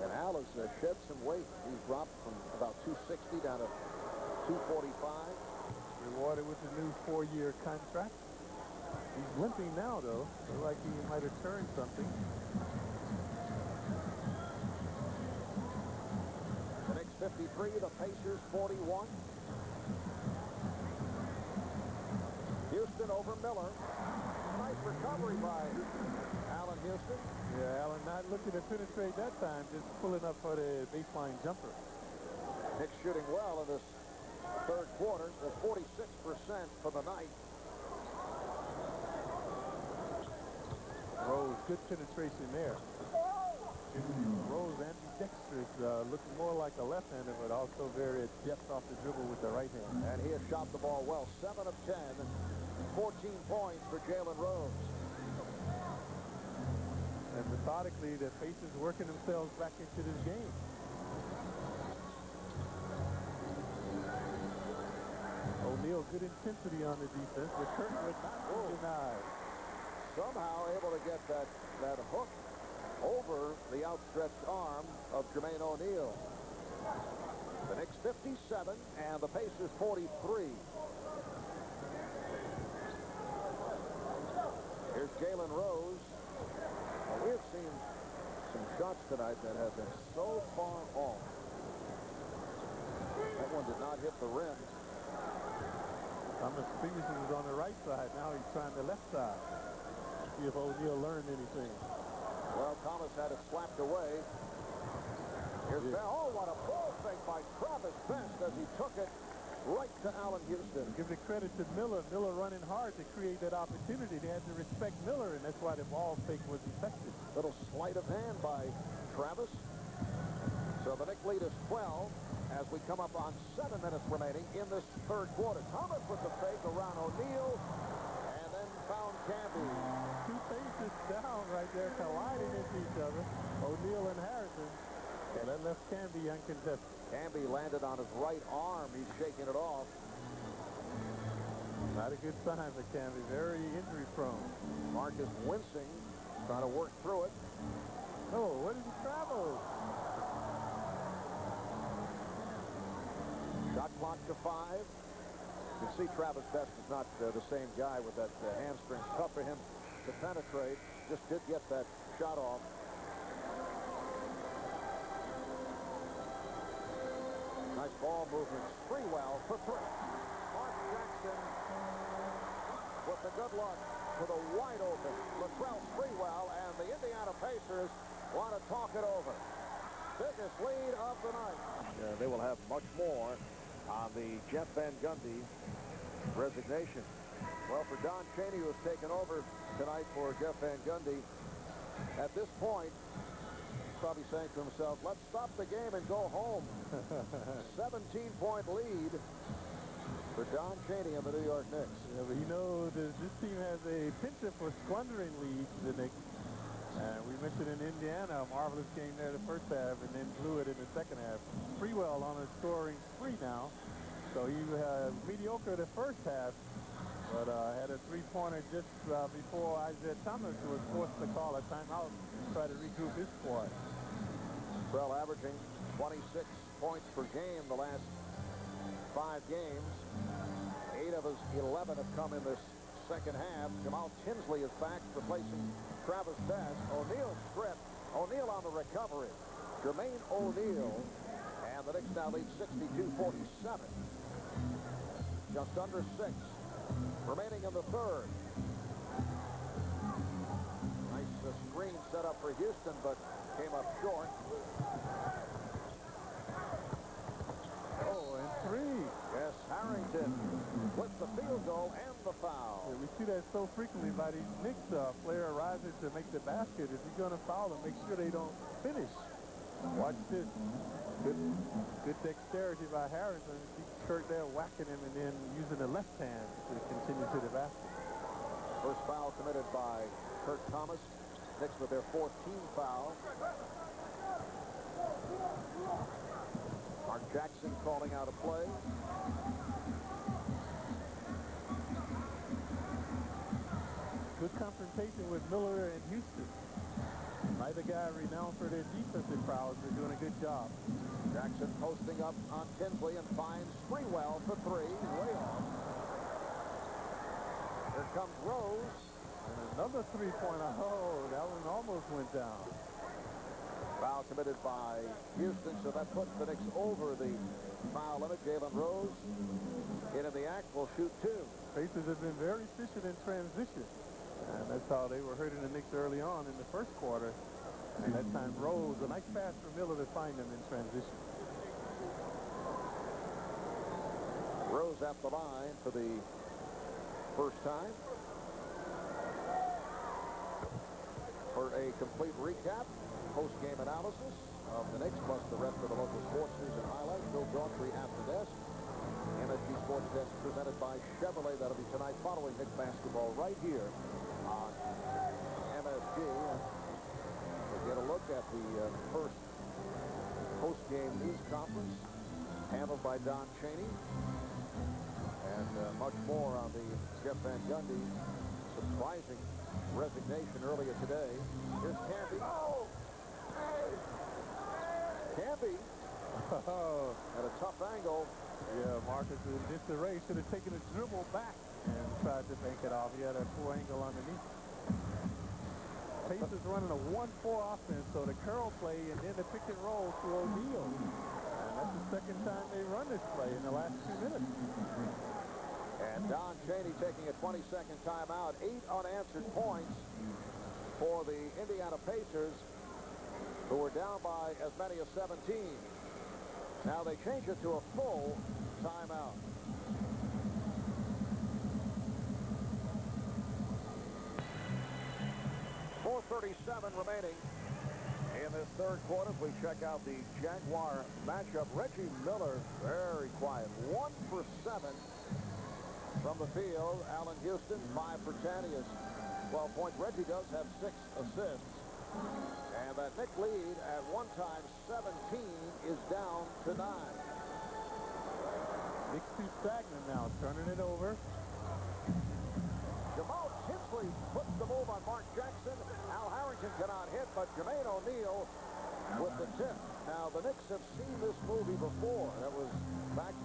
And Al has shed some weight. He's dropped from about 260 down to 245. Rewarded with a new 4-year contract. He's limping now, though. Looks like he might have turned something. The Knicks 53, the Pacers 41. Houston over Miller. Nice recovery by Allen Houston. Yeah, Allen not looking to penetrate that time, just pulling up for the baseline jumper. Knicks shooting well in this third quarter. They're 46% for the night. Rose, good penetration there. Rose ambidextrous, looking more like a left-hander, but also very adept off the dribble with the right hand. And he has shot the ball well. 7 of 10. 14 points for Jalen Rose. And methodically, the Pacers working themselves back into this game. O'Neal, good intensity on the defense, but Curtin would not be denied. Somehow able to get that hook over the outstretched arm of Jermaine O'Neal. The Knicks 57 and the Pacers 43. Here's Jalen Rose. Well, we have seen some shots tonight that have been so far off. That one did not hit the rim. Thomas previously was on the right side. Now he's trying the left side. See if O'Neal learned anything. Well, Thomas had it slapped away. Here's oh, what a ball fake by Travis Best as he took it right to Allen Houston. Give the credit to Miller. Miller running hard to create that opportunity. They had to respect Miller, and that's why the ball fake was effective. Little sleight of hand by Travis. So the Knicks lead is 12 as we come up on 7 minutes remaining in this third quarter. Thomas with the fake around O'Neal and then found Canby. Two faces down right there, colliding into each other. O'Neal and Harrison. And that left Canby uncontested. Canby landed on his right arm. He's shaking it off. Not a good sign for Canby. Very injury prone. Marcus wincing, trying to work through it. Oh, where did he travel? Shot clock to 5. You can see Travis Best is not the same guy with that hamstring. Tough for him to penetrate. Just did get that shot off. Nice ball movement. Sprewell for 3. Mark Jackson with the good luck to the wide open Latrell Sprewell, and the Indiana Pacers want to talk it over. Biggest lead of the night. Yeah, they will have much more on the Jeff Van Gundy resignation. Well, for Don Chaney, who has taken over tonight for Jeff Van Gundy, at this point, he's probably saying to himself, let's stop the game and go home. 17-point lead for Don Chaney and the New York Knicks. Yeah, but you know, this team has a penchant for squandering leads, the Knicks. And we mentioned in Indiana, a marvelous game there the first half and then blew it in the second half. Sprewell on a scoring spree now. So he mediocre the first half, but had a three-pointer just before Isaiah Thomas was forced to call a timeout to try to regroup his squad. Sprewell averaging 26 points per game the last 5 games. 8 of his 11 have come in this second half. Jamaal Tinsley is back, replacing Travis Best. O'Neal stripped. O'Neal on the recovery. Jermaine O'Neal. And the Knicks now lead 62-47. Just under 6 remaining in the third. Nice screen set up for Houston, but came up short. Oh, and 3. Yes, Harrington with the field goal and the foul. Yeah, we see that so frequently by these Knicks player rises to make the basket. If you're going to foul them, make sure they don't finish. Watch this. Good dexterity by Harrison. See Kurt there whacking him and then using the left hand to continue to the basket. First foul committed by Kurt Thomas. Knicks with their 4th team foul. Mark Jackson calling out a play. Good confrontation with Miller and Houston. Neither guy renowned for their defensive prowess. They're doing a good job. Jackson posting up on Tinsley and finds Sprewell for 3. Way off. Here comes Rose. And another three-pointer. Oh, that one almost went down. Foul committed by Houston, so that puts the Knicks over the foul limit. Jalen Rose in the act will shoot 2. Pacers have been very efficient in transition. And that's how they were hurting the Knicks early on in the first quarter. And that time Rose, a nice pass for Miller to find them in transition. Rose at the line for the first time. For a complete recap, post-game analysis of the Knicks, plus the rest of the local sports news and highlights. Bill Daughtry at the desk. MSG Sports Desk presented by Chevrolet. That'll be tonight following Knicks basketball right here on MSG. We'll get a look at the first post-game news conference handled by Don Chaney. And much more on the Jeff Van Gundy surprising resignation earlier today. Here's Canby. Oh! Canby at a tough angle. Yeah, Marcus in disarray. Should have taken a dribble back and tried to bank it off. He had a poor angle underneath. Pacers running a 1-4 offense, so the curl play and then the pick and roll to O'Neal. And that's the second time they run this play in the last 2 minutes. And Don Chaney taking a 20-second timeout. 8 unanswered points for the Indiana Pacers, who were down by as many as 17. Now they change it to a full timeout. .437 remaining in this third quarter. As we check out the Jaguar matchup, Reggie Miller very quiet. 1 for 7 from the field. Allen Houston 5 for 10. He has 12 points. Reggie does have 6 assists. And that Knick lead at one time 17 is down to 9. Knicks too stagnant now, turning it over. Jamaal Tinsley puts the move on Mark Jackson. Al Harrington cannot hit, but Jermaine O'Neal with the tip. Now, the Knicks have seen this movie before. That was back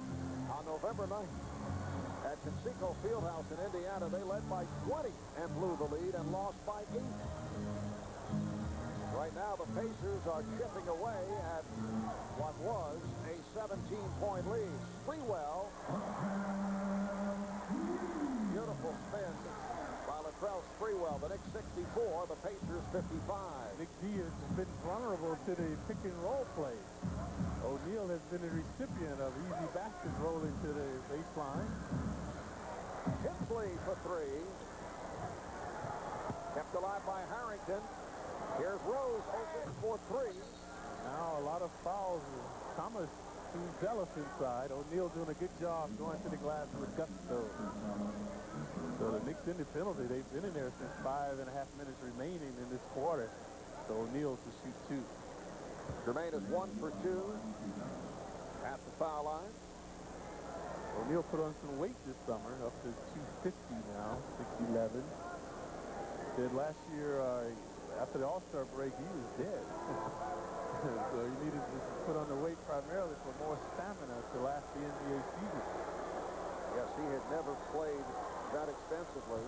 on November 9th at Conseco Fieldhouse in Indiana. They led by 20 and blew the lead and lost by 8. Right now, the Pacers are chipping away at what was a 17-point lead. Sprewell. Beautiful spin by Latrell Sprewell. The Knicks 64, the Pacers 55. Nick D has been vulnerable to the pick and roll play. O'Neal has been a recipient of easy baskets rolling to the baseline. Tinsley for 3. Kept alive by Harrington. Here's Rose open for 3. Now a lot of fouls. Thomas too zealous inside. O'Neal doing a good job going to the glass with gusto. So the Knicks in the penalty. They've been in there since 5.5 minutes remaining in this quarter. So O'Neal to shoot 2. Jermaine is 1 for 2 at the foul line. O'Neal put on some weight this summer, up to 250 now, 6'11". Said last year, after the All-Star break, he was dead. So he needed to put on the weight primarily for more stamina to last the NBA season. Yes, he had never played that extensively.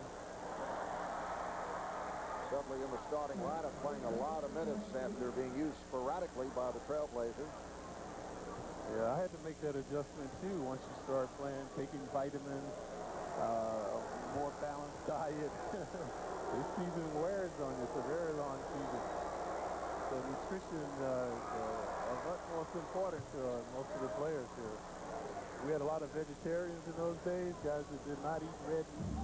Suddenly in the starting lineup, playing a lot of minutes after being used sporadically by the Trailblazers. Yeah, I had to make that adjustment too once you start playing, taking vitamins, more balanced diet. This season wears on you. It's a very long season. So nutrition is of utmost importance to most of the players here. We had a lot of vegetarians in those days, guys that did not eat red meat.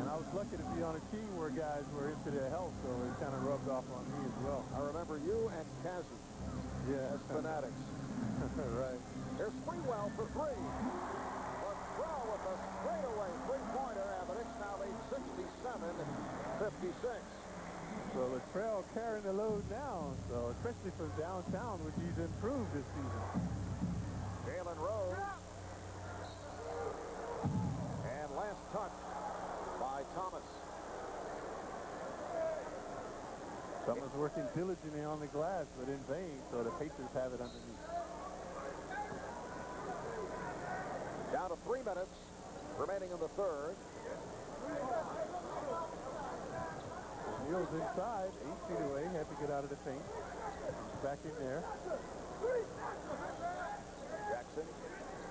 And I was lucky to be on a team where guys were into their health, so it kind of rubbed off on me as well. I remember you and Kazi as fanatics. Right. Here's Sprewell for 3. Latrell with a straightaway three-pointer, and the Knicks now lead 67-56. So Latrell carrying the load now, so especially from downtown, which he's improved this season. Jalen Rose. And last touch by Thomas. Thomas working diligently on the glass, but in vain, so the Pacers have it underneath. Down to 3 minutes remaining in the third. Neal's inside, 8 feet away, had to get out of the paint. He's back in there. Jackson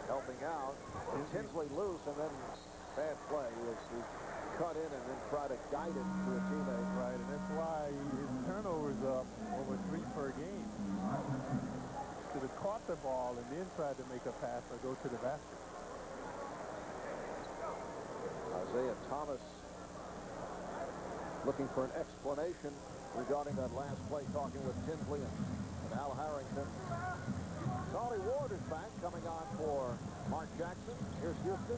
helping out. Tinsley loose, and then bad play. He cut in and then try to guide it to a teammate. Right, and that's why his turnovers up over 3 per game. Should have caught the ball and then tried to make a pass or go to the basket. Isaiah Thomas looking for an explanation regarding that last play, talking with Tinsley and Al Harrington. Solly Ward is back, coming on for Mark Jackson. Here's Houston.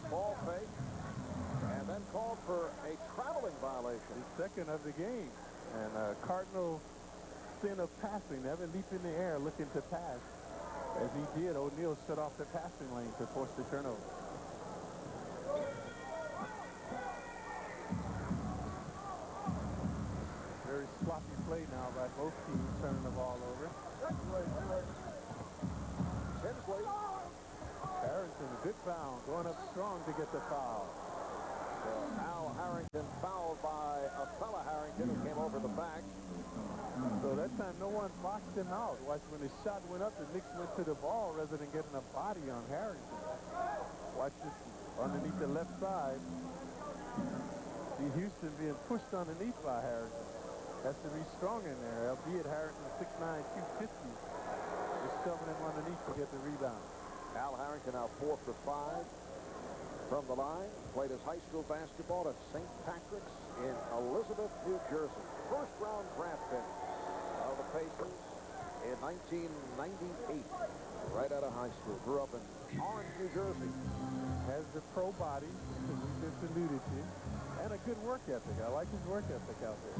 Ball fake. And then called for a traveling violation. The second of the game. And Cardinal sin of passing. Never leap in the air looking to pass. As he did, O'Neal shut off the passing lane to force the turnover. Very sloppy play now by both teams, turning the ball over. Tinsley. Harrington, a good foul, going up strong to get the foul. So Al Harrington fouled by a fella Harrington who came over the back. So that time no one boxed him out. Watch, when the shot went up, the Knicks went to the ball rather than getting a body on Harrington. Watch this underneath the left side. See Houston being pushed underneath by Harrington. Has to be strong in there, albeit Harrington 6'9", 250. Just shoving him underneath to get the rebound. Al Harrington now 4 for 5 from the line. Played his high school basketball at St. Patrick's in Elizabeth, New Jersey. First round draft pick of the Pacers in 1998. Right out of high school. Grew up in Orange, New Jersey. Has the pro body, as we just alluded to, and a good work ethic. I like his work ethic out there.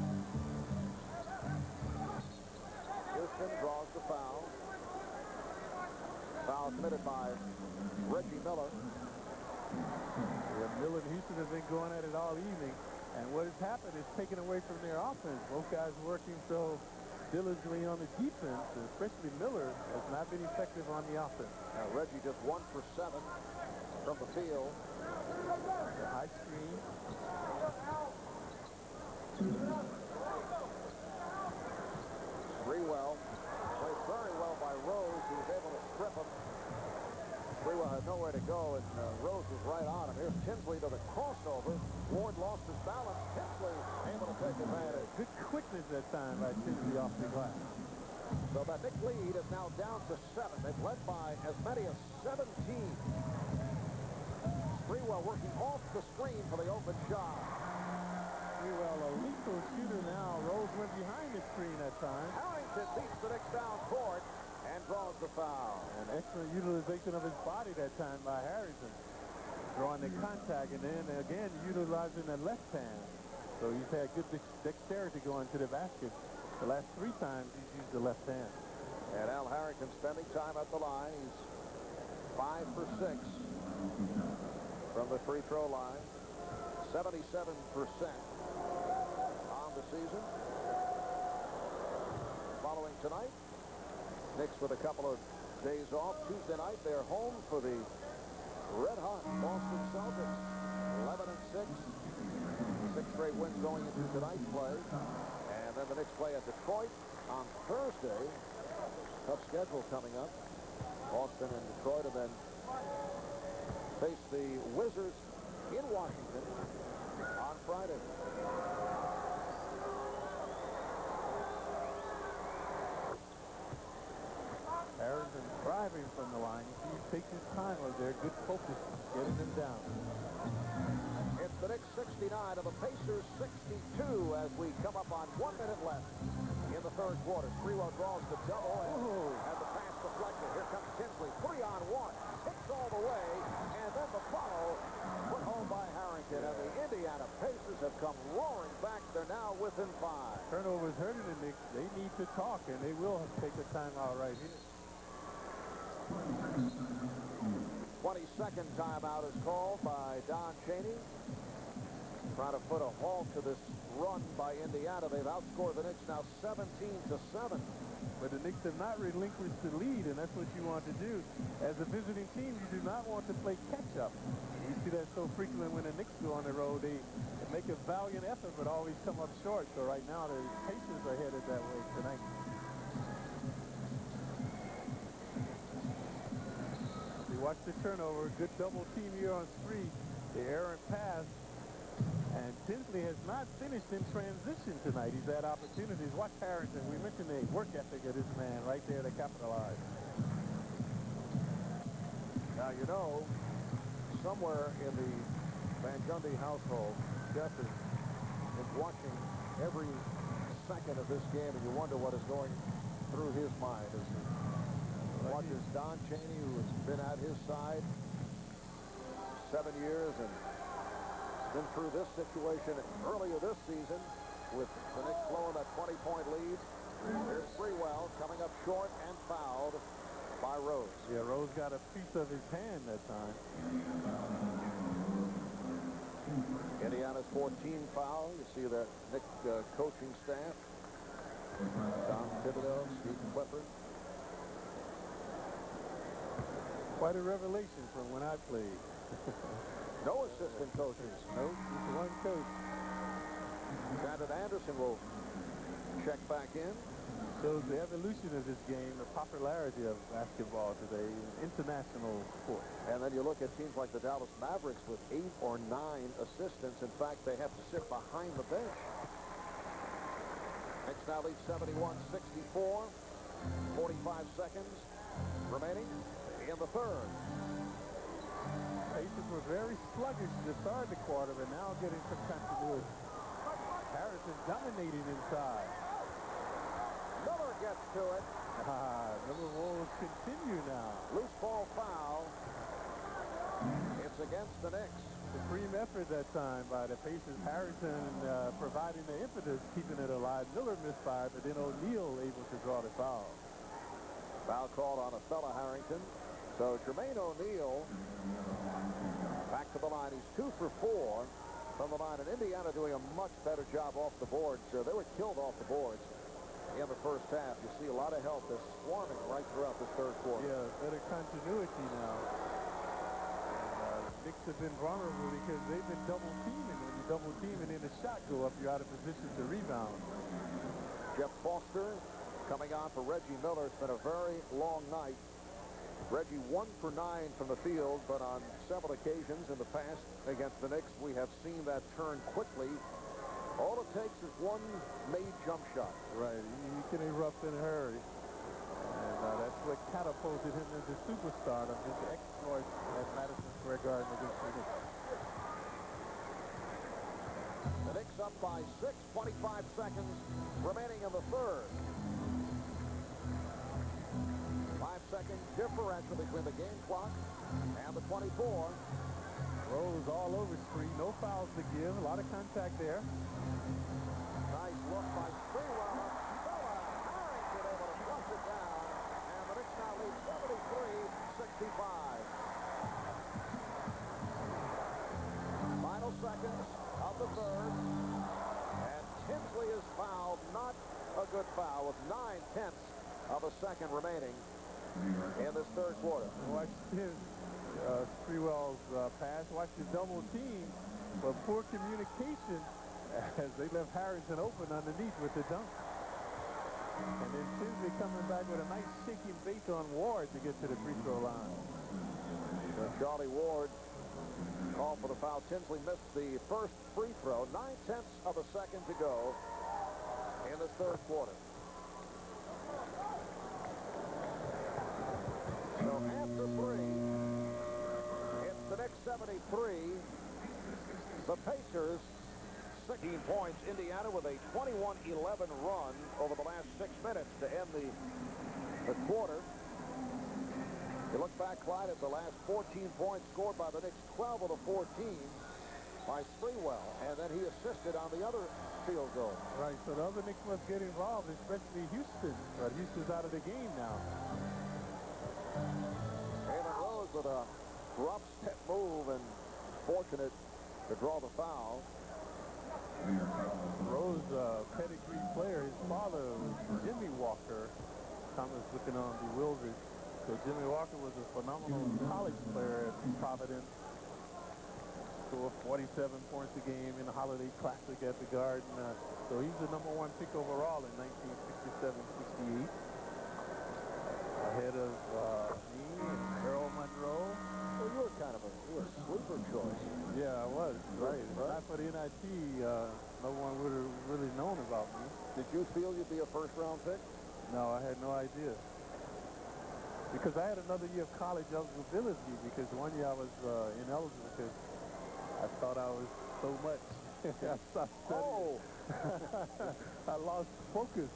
Houston draws the foul. Foul committed by Reggie Miller. Yeah, Miller and Houston have been going at it all evening, and what has happened is taken away from their offense. Both guys working so diligently on the defense, especially Miller has not been effective on the offense. Now Reggie just 1 for 7 from the field. The high screen. Sprewell played very well by Rose, who was able to strip him. Sprewell had nowhere to go, and Rose was right on him. Here's Tinsley to the crossover. Ward lost his balance. Tinsley able to take advantage. Good quickness that time by Tinsley off the glass. So that Knick lead is now down to 7. They've led by as many as 17. Sprewell working off the screen for the open shot. Sprewell, a lethal shooter now. Rose went behind the screen that time. Harrington beats the Knicks down court and draws the foul. An excellent utilization of his body that time by Harrington. Drawing the contact and then again utilizing the left hand. So he's had good dexterity going to the basket. The last 3 times he's used the left hand. And Al Harrington spending time at the line. He's 5 for 6 from the free throw line. 77% on the season. Following tonight, Knicks with a couple of days off. Tuesday night, they're home for the red-hot Boston Celtics. 11-6. 6 straight wins going into tonight's play. And then the Knicks play at Detroit on Thursday. Tough schedule coming up. Boston and Detroit, and then face the Wizards in Washington on Friday. Harrington thriving from the line. He takes his time over there. Good focus, getting them down. It's the Knicks 69 and the Pacers 62 as we come up on 1 minute left in the third quarter. Sprewell draws the double and has the pass deflected. Here comes Tinsley. 3-on-1. Hits all the way, and then the follow put home by Harrington, and the Indiana Pacers have come roaring back. They're now within 5. Turnovers hurting the Knicks. They need to talk, and they will take a timeout right here. 22nd timeout is called by Don Chaney. Trying to put a halt to this run by Indiana. They've outscored the Knicks now 17-7. But the Knicks have not relinquished the lead, and that's what you want to do. As a visiting team, you do not want to play catch-up. You see that so frequently when the Knicks go on the road. They make a valiant effort, but always come up short. So right now, the Pacers are headed that way tonight. You watch the turnover. Good double team here on Spree. The errant pass. And Tinsley has not finished in transition tonight. He's had opportunities. Watch Harrington. We mentioned the work ethic of this man right there to capitalize. Now, you know, somewhere in the Van Gundy household, Jeff is watching every second of this game, and you wonder what is going through his mind as he watches Don Chaney, who has been at his side 7 years and been through this situation earlier this season with the Knicks blowing that 20-point lead. Here's Freewell coming up short and fouled by Rose. Yeah, Rose got a piece of his hand that time. Indiana's 14th foul. You see the Knicks coaching staff. Tom Thibodeau, Steve Clifford. Quite a revelation from when I played. No assistant coaches. No, just one coach. Brandon Anderson will check back in. Shows the evolution of this game, the popularity of basketball today, international sport. And then you look at teams like the Dallas Mavericks with 8 or 9 assistants. In fact, they have to sit behind the bench. Knicks now lead 71-64. 45 seconds remaining in the third. Pacers were very sluggish to start the quarter, but now getting some continuity. Harrison dominating inside. Miller gets to it. Miller will continue now. Loose ball foul. It's against the Knicks. Supreme effort that time by the Pacers. Harrison providing the impetus, keeping it alive. Miller misfired, but then O'Neal able to draw the foul. Foul called on a fella Harrington. So Jermaine O'Neal back to the line. He's 2 for 4 from the line. And Indiana doing a much better job off the boards. So they were killed off the boards in the first half. You see a lot of help. They're swarming right throughout this third quarter. Yeah, better continuity now. And Knicks have been vulnerable because they've been double teaming. When you double team and then the shot go up, you're out of position to rebound. Jeff Foster coming on for Reggie Miller. It's been a very long night. Reggie 1 for 9 from the field, but on several occasions in the past against the Knicks, we have seen that turn quickly. All it takes is one made jump shot. Right, he can erupt in a hurry. And that's what catapulted him as a superstar of his exploits at Madison Square Garden against the Knicks. The Knicks up by 6, 25 seconds remaining in the third. 5-second differential between the game clock and the 24. Rose all over Spree. No fouls to give. A lot of contact there. Nice look by Freewell. Harrington able to flush it down. And the Knicks now lead 73-65. Final seconds of the third. And Tinsley is fouled. Not a good foul with 9/10 of a second remaining in this third quarter. Watch his Freewell's pass. Watch the double team, but poor communication as they left Harrison open underneath with the dunk. And then Tinsley coming back with a nice shaking bait on Ward to get to the free throw line. So Charlie Ward called for the foul. Tinsley missed the first free throw. 9/10 of a second to go in this third quarter. So after 3, it's the Knicks 73. The Pacers 16 points. Indiana with a 21-11 run over the last 6 minutes to end the quarter. You look back, Clyde, at the last 14 points scored by the Knicks, 12 of the 14 by Sprewell, and then he assisted on the other field goal. Right, so the other Knicks must get involved, especially Houston. But Houston's out of the game now. Jalen Rose with a drop step move and fortunate to draw the foul. Rose, pedigree player. His father was Jimmy Walker. Thomas looking on bewildered. So Jimmy Walker was a phenomenal college player at Providence. Scored 47 points a game in the Holiday Classic at the Garden. So he's the #1 pick overall in 1967-68. Ahead of me and Harold Monroe. Well, you were kind of a sleeper choice. Yeah, I was. Right. Not for the NIT, no one would have really known about me. Did you feel you'd be a first-round pick? No, I had no idea. Because I had another year of college eligibility because one year I was ineligible because I thought I was so much. I stopped studying. I lost focus.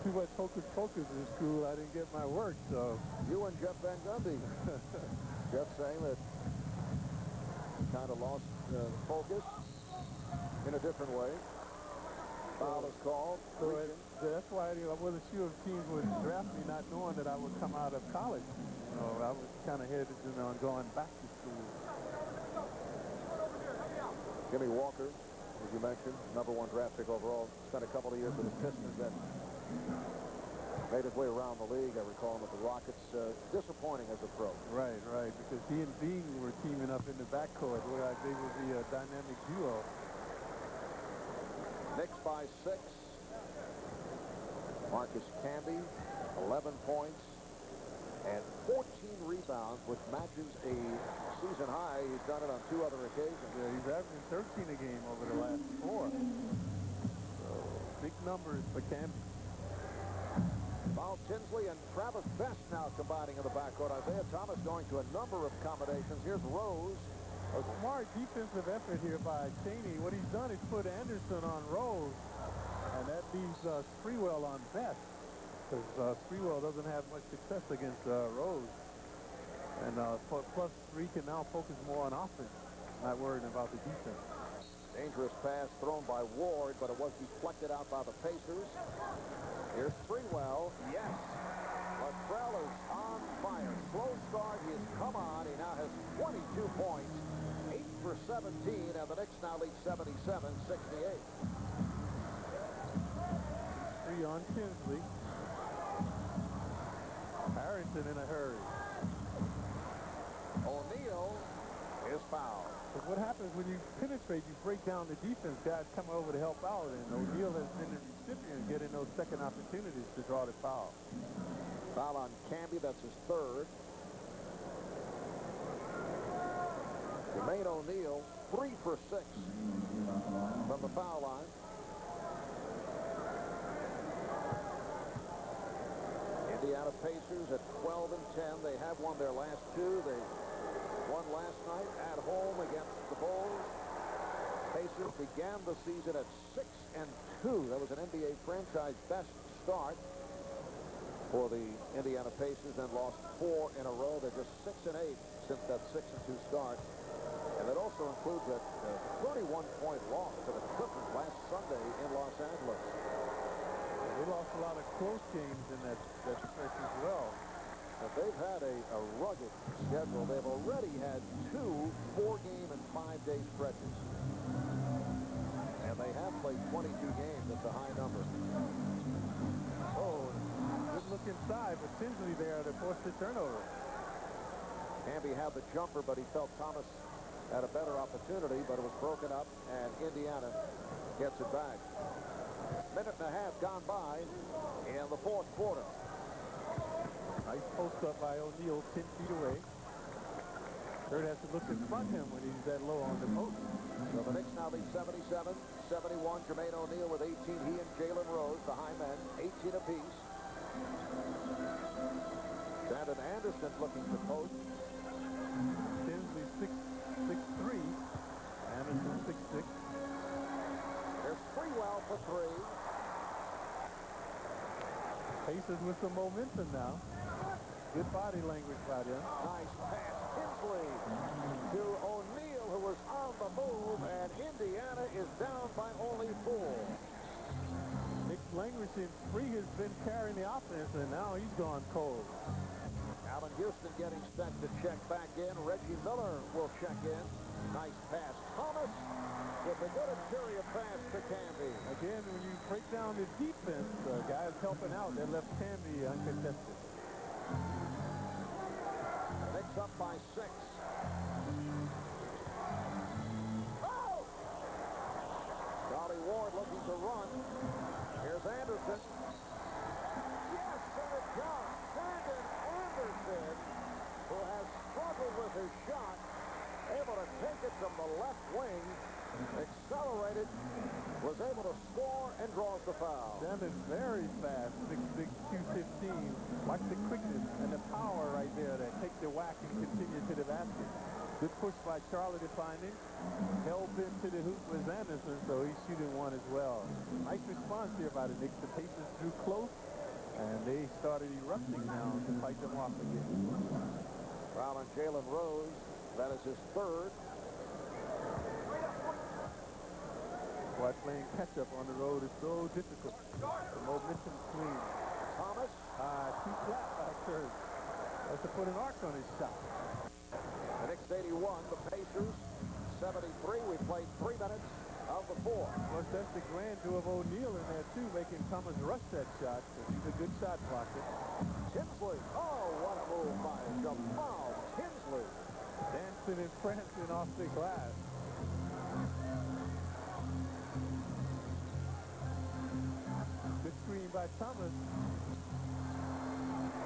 Too much focus in school. I didn't get my work, so. You and Jeff Van Gundy. Jeff saying that kind of lost focus in a different way. Foul is called. So that's why I wasn't sure if teams would draft me not knowing that I would come out of college. You know, I was kind of hesitant on going back to school. Jimmy Walker, as you mentioned, #1 draft pick overall, spent a couple of years with the Pistons and made his way around the league. I recall him with the Rockets. Disappointing as a pro. Right, because he and Bean were teaming up in the backcourt where they would be a dynamic duo. Knicks by 6. Marcus Camby, 11 points and 14 rebounds, which matches a season high. He's done it on 2 other occasions. Yeah, he's averaging 13 a game over the last 4. So, big numbers for Camby. Jamaal Tinsley and Travis Best now combining in the backcourt. Isaiah Thomas going to a number of combinations. Here's Rose. A smart defensive effort here by Cheney. What he's done is put Anderson on Rose, and that leaves Sprewell on Best, because Sprewell doesn't have much success against Rose. And plus 3 can now focus more on offense, not worrying about the defense. Dangerous pass thrown by Ward, but it was deflected out by the Pacers. Here's Sprewell. Yes. Latrell is on fire. Slow start. He has come on. He now has 22 points. 8 for 17, and the Knicks now lead 77-68. 3 on Tinsley. Harrington in a hurry. O'Neal is fouled. But what happens when you penetrate, you break down the defense, guys come over to help out, and O'Neal has been the recipient getting those second opportunities to draw the foul. Foul on Camby, that's his 3rd. Jermaine O'Neal, 3 for 6 from the foul line. Indiana Pacers at 12-10. They have won their last 2. They won last night at home against the Bulls. Pacers began the season at 6-2. That was an NBA franchise best start for the Indiana Pacers, and lost 4 in a row. They're just 6-8 since that 6-2 start. And that also includes a 31-point loss to the Clippers last Sunday in Los Angeles. They lost a lot of close games in that stretch as well. But they've had a rugged schedule. They've already had 2 4-game and 5-day stretches. And they have played 22 games. That's a high number. Oh, good look inside, but Tinsley there to force the turnover. Camby had the jumper, but he felt Thomas had a better opportunity, but it was broken up, and Indiana gets it back. Minute and a half gone by in the 4th quarter. Nice post up by O'Neal, 10 feet away. Third has to look in front of him when he's that low on the post. So the Knicks now lead 77-71. Jermaine O'Neal with 18. He and Jalen Rose, the high men, 18 apiece. Brandon Anderson looking to post. Tinsley 6'3". Anderson 6'6". There's Sprewell for 3. Pacers with some momentum now. Good body language by them. Nice pass. Tinsley to O'Neal, who was on the move, and Indiana is down by only 4. Nick languishing free has been carrying the offense, and now he's gone cold. Allen Houston getting set to check back in. Reggie Miller will check in. Nice pass. Thomas with a good interior pass to Canby. Again, when you break down the defense, guys helping out, they left Canby uncontested. Knicks up by 6. Oh! Charlie Ward looking to run. Here's Anderson. Yes, and it comes. Brandon Anderson, who has struggled with his shot, able to take it from the left wing, accelerated, was able to score and draws the foul. Brandon very fast, 6'6", 215. Watch the quickness and the power right there to take the whack and continue to the basket. Good push by Charlie to find him. Held into the hoop was Anderson, so he's shooting one as well. Nice response here by the Knicks. The Pacers drew close, and they started erupting now to fight them off again. Foul on Jalen Rose. That is his 3rd. Why playing catch-up on the road is so difficult. The momentum swing. Thomas. Too flat by Curry. Has to put an arc on his shot. The Knicks 81, the Pacers 73. We played 3 minutes of the 4. Plus, that's the grandeur of O'Neal in there, too, making Thomas rush that shot. He's a good shot blocker. Tinsley. Oh, what a move by Jamaal Tinsley. Dancing and prancing off the glass. Good screen by Thomas.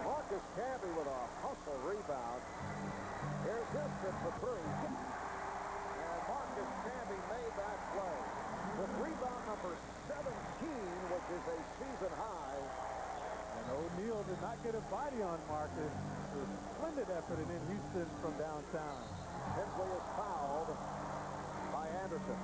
Marcus Camby with a hustle rebound. Here's Houston for 3. And Marcus Camby made that play. With rebound number 17, which is a season high. And O'Neal did not get a body on Marcus. It was a splendid effort in Houston from downtown. Tinsley is fouled by Anderson.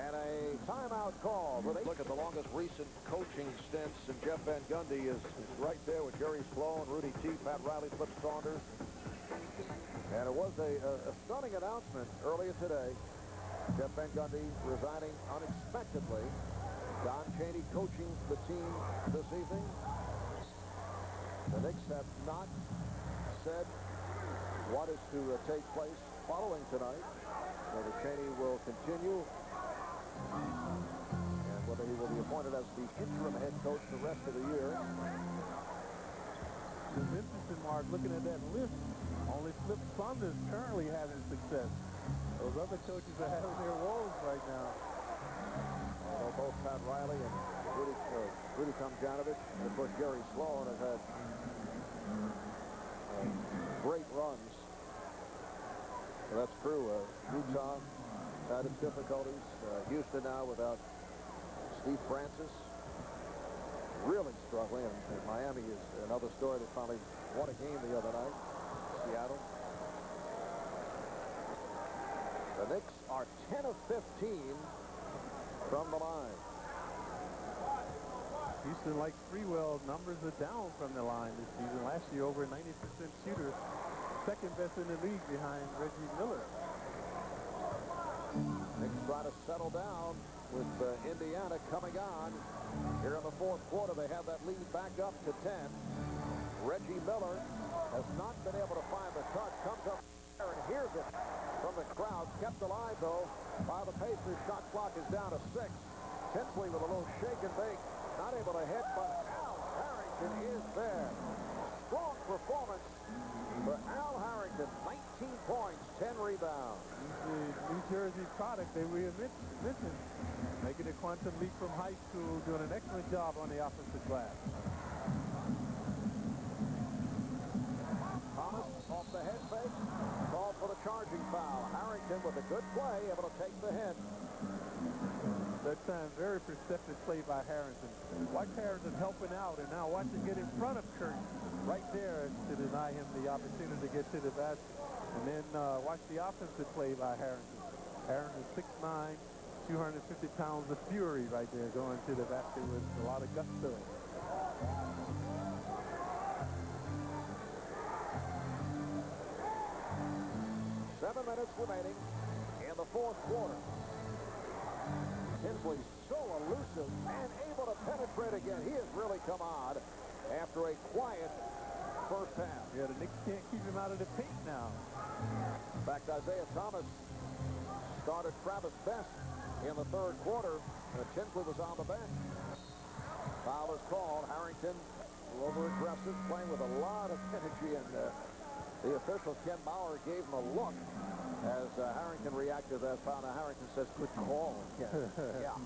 And a timeout call. Look at the longest recent coaching stints, and Jeff Van Gundy is right there with Jerry Sloan, Rudy T, Pat Riley, Flip Saunders. And it was a stunning announcement earlier today. Jeff Van Gundy resigning unexpectedly. Don Chaney coaching the team this evening. The Knicks have not said what is to take place following tonight. Whether Chaney will continue and whether he will be appointed as the interim head coach the rest of the year. It's interesting, Mark, looking at that list. Only Flip Saunders currently having success. Those other coaches are having their woes right now. Both Pat Riley and Rudy Tomjanovich, and of course Jerry Sloan have had great runs. So that's true. Utah had its difficulties. Houston now without Steve Francis, really struggling. And Miami is another story that finally won a game the other night. Seattle. The Knicks are 10 of 15 from the line. Houston, like Freewell, numbers are down from the line this season. Last year, over 90% shooter, second best in the league behind Reggie Miller. Knicks trying to settle down with Indiana coming on. Here in the 4th quarter, they have that lead back up to 10. Reggie Miller has not been able to find the touch. Comes up there and hears it from the crowd. Kept alive, though, by the Pacers. Shot clock is down to 6. Tinsley with a little shake and bake. Not able to hit, but Al Harrington is there. Strong performance for Al Harrington. 19 points, 10 rebounds. He's the New Jersey product they mentioned. Making a quantum leap from high school, doing an excellent job on the offensive glass. Thomas off the head fake. Called for the charging foul. Harrington with a good play, able to take the hit. That time, very perceptive play by Harrington. Watch Harrington helping out, and now watch him get in front of Curry right there to deny him the opportunity to get to the basket. And then watch the offensive play by Harrington. Harrington 6'9", 250 pounds of fury right there, going to the basket with a lot of gusto. 7 minutes remaining in the fourth quarter. Tinsley so elusive and able to penetrate again. He has really come on after a quiet first half. Yeah, the Knicks can't keep him out of the paint now. In fact, Isaiah Thomas started Travis Best in the third quarter. Tinsley was on the bench. Foul is called. Harrington, over-aggressive, playing with a lot of energy, and the official, Ken Bauer, gave him a look as Harrington reacted to that foul. Now Harrington says, good call, Ken. Yeah.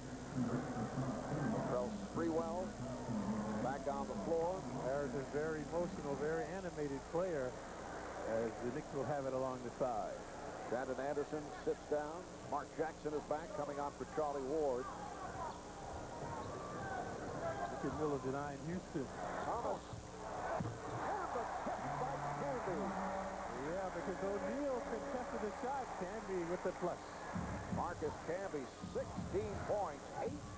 Sprewell back on the floor. Harrington's a very emotional, very animated player, as the Knicks will have it along the side. Brandon Anderson sits down. Mark Jackson is back, coming on for Charlie Ward. Look at Miller denying Houston. Thomas. And the tip by Canby. Yeah, because O'Neal contested the shot. Canby with the flush. Marcus Camby, 16 points,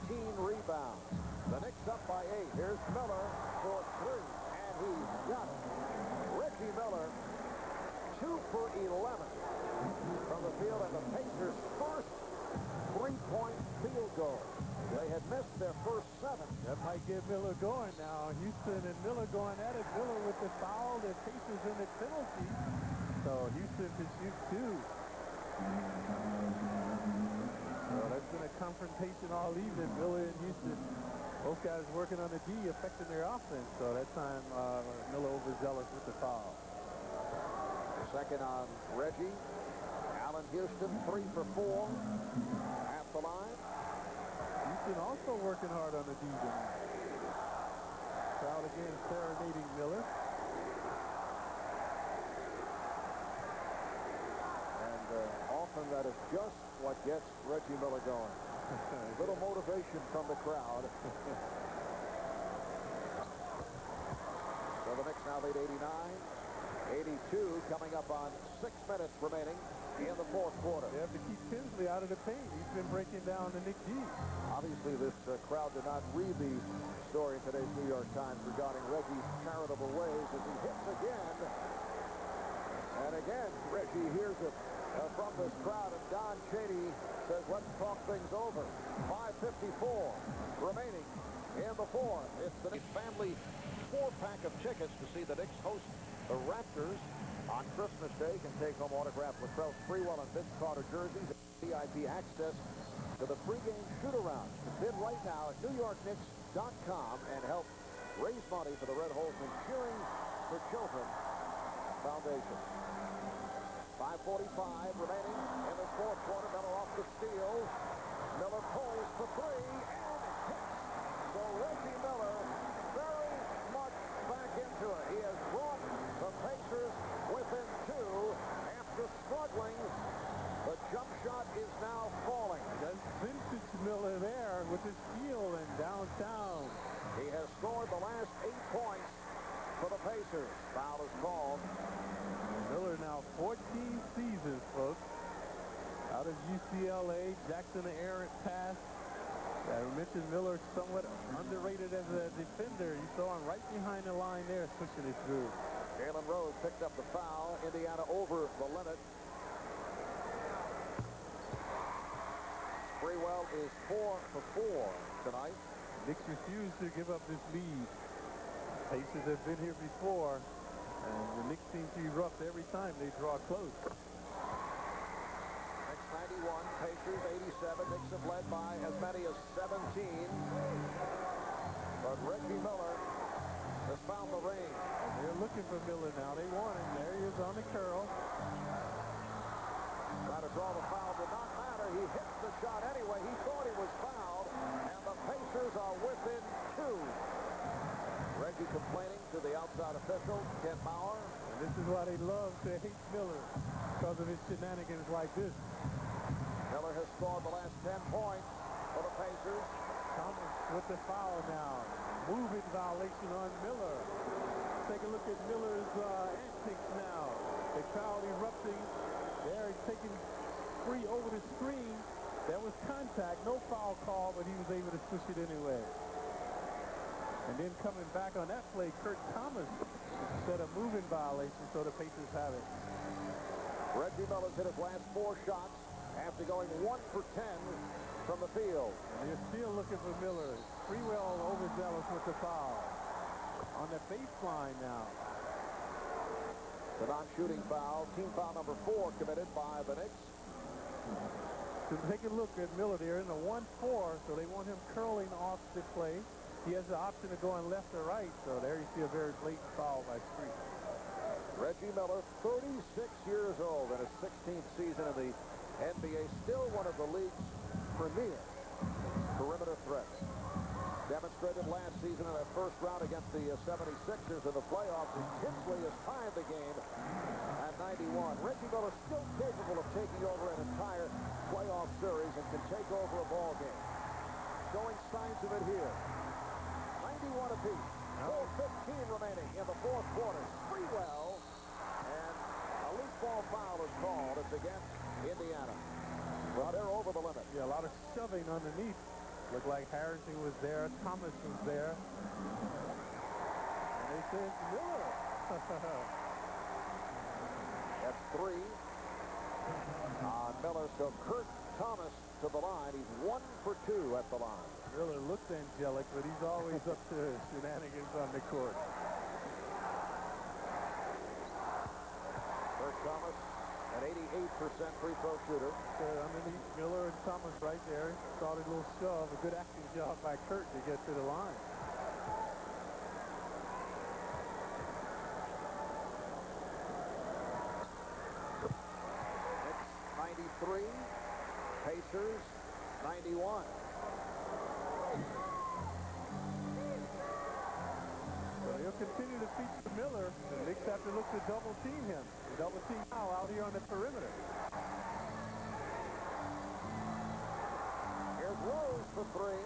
18 rebounds. The Knicks up by 8. Here's Miller for 3, and he's got it. Reggie Miller, 2 for 11 from the field, and the Pacers' first three-point field goal. They had missed their first 7. That might get Miller going now. Houston and Miller going at it. Miller with the foul. The Pacers in the penalty. So Houston can shoot 2. So that's been a confrontation all evening. Miller and Houston, both guys working on the D, affecting their offense. So that time Miller overzealous with the foul. Second on Reggie. Allen Houston, 3 for 4 at the line. Houston also working hard on the D tonight. Crowd again serenading Miller. And often that is just what gets Reggie Miller going. A little motivation from the crowd. So the Knicks now lead 89-82, coming up on 6 minutes remaining in the fourth quarter. They have to keep Tinsley out of the paint. He's been breaking down the Knick D. Obviously, this crowd did not read the story in today's New York Times regarding Reggie's charitable ways as he hits again. And again, Reggie hears it from this crowd, and Don Chaney says, let's talk things over. 5:54 remaining in the fourth. It's the Knicks family 4-pack of tickets to see the Knicks host the Raptors on Christmas Day. You can take home autographed Latrell Sprewell and Vince Carter jerseys, VIP access to the pregame shoot-around. Bid right now at NewYorkKnicks.com and help raise money for the Red Holzman Cheering for Children Foundation. 5:45 remaining in the fourth quarter. Miller off the steal. Miller pulls for 3 and hits. So Reggie Miller very much back into it. He has brought the Pacers within 2 after struggling. The jump shot is now falling. That's vintage Miller there with his steal and downtown. He has scored the last 8 points for the Pacers. Foul is called. Miller now 14 seasons, folks. Out of UCLA, Jackson an errant pass. I mentioned Miller somewhat underrated as a defender. You saw him right behind the line there, pushing it through. Jalen Rose picked up the foul. Indiana over the limit. Sprewell is 4 for 4 tonight. Knicks refuse to give up this lead. Pacers have been here before, and the Knicks seem to erupt every time they draw close. Knicks 91, Pacers 87. Knicks have led by as many as 17. But Reggie Miller has found the range. And they're looking for Miller now. They want him. There he is on the curl. Trying to draw the foul, did not matter. He hits the shot anyway. He thought he was fouled, and the Pacers are within 2. Reggie complaining to the outside official, Ken Bauer. And this is why they love to hate Miller, because of his shenanigans like this. Miller has scored the last 10 points for the Pacers. Thomas with the foul now. Moving violation on Miller. Take a look at Miller's antics now. The crowd erupting. They're taking free over the screen. There was contact, no foul call, but he was able to push it anyway. And then coming back on that play, Kurt Thomas set a moving violation, so the Pacers have it. Reggie Miller's hit his last 4 shots after going 1 for 10 from the field. And you're still looking for Miller. Sprewell overzealous with the foul. On the baseline now. The non-shooting foul, team foul number 4 committed by the Knicks. So take a look at Miller there in the 1-4, so they want him curling off the play. He has the option of going left or right, so there you see a very blatant foul by Spree. Reggie Miller, 36 years old in his 16th season in the NBA, still one of the league's premier perimeter threats. Demonstrated last season in that first round against the 76ers in the playoffs, and Tinsley has tied the game at 91. Reggie Miller still capable of taking over an entire playoff series and can take over a ball game. Showing signs of it here. 91 apiece. 4:15 remaining in the 4th quarter. Sprewell, and a loose ball foul is called. It's against Indiana. Well, they're over the limit. Yeah, a lot of shoving underneath. Looked like Harrington was there, Thomas was there. And they say it's Miller. That's 3 on Miller. So Kurt Thomas to the line. He's 1 for 2 at the line. Miller looks angelic, but he's always up to shenanigans on the court. Kurt Thomas, an 88% free throw shooter. Underneath Miller and Thomas right there. Started a little shove. A good acting job by Kurt to get to the line. Knicks 93. Pacers 91. So he'll continue to feature Miller. The Knicks have to look to double team him. Double team now out here on the perimeter. Here's Rose for 3.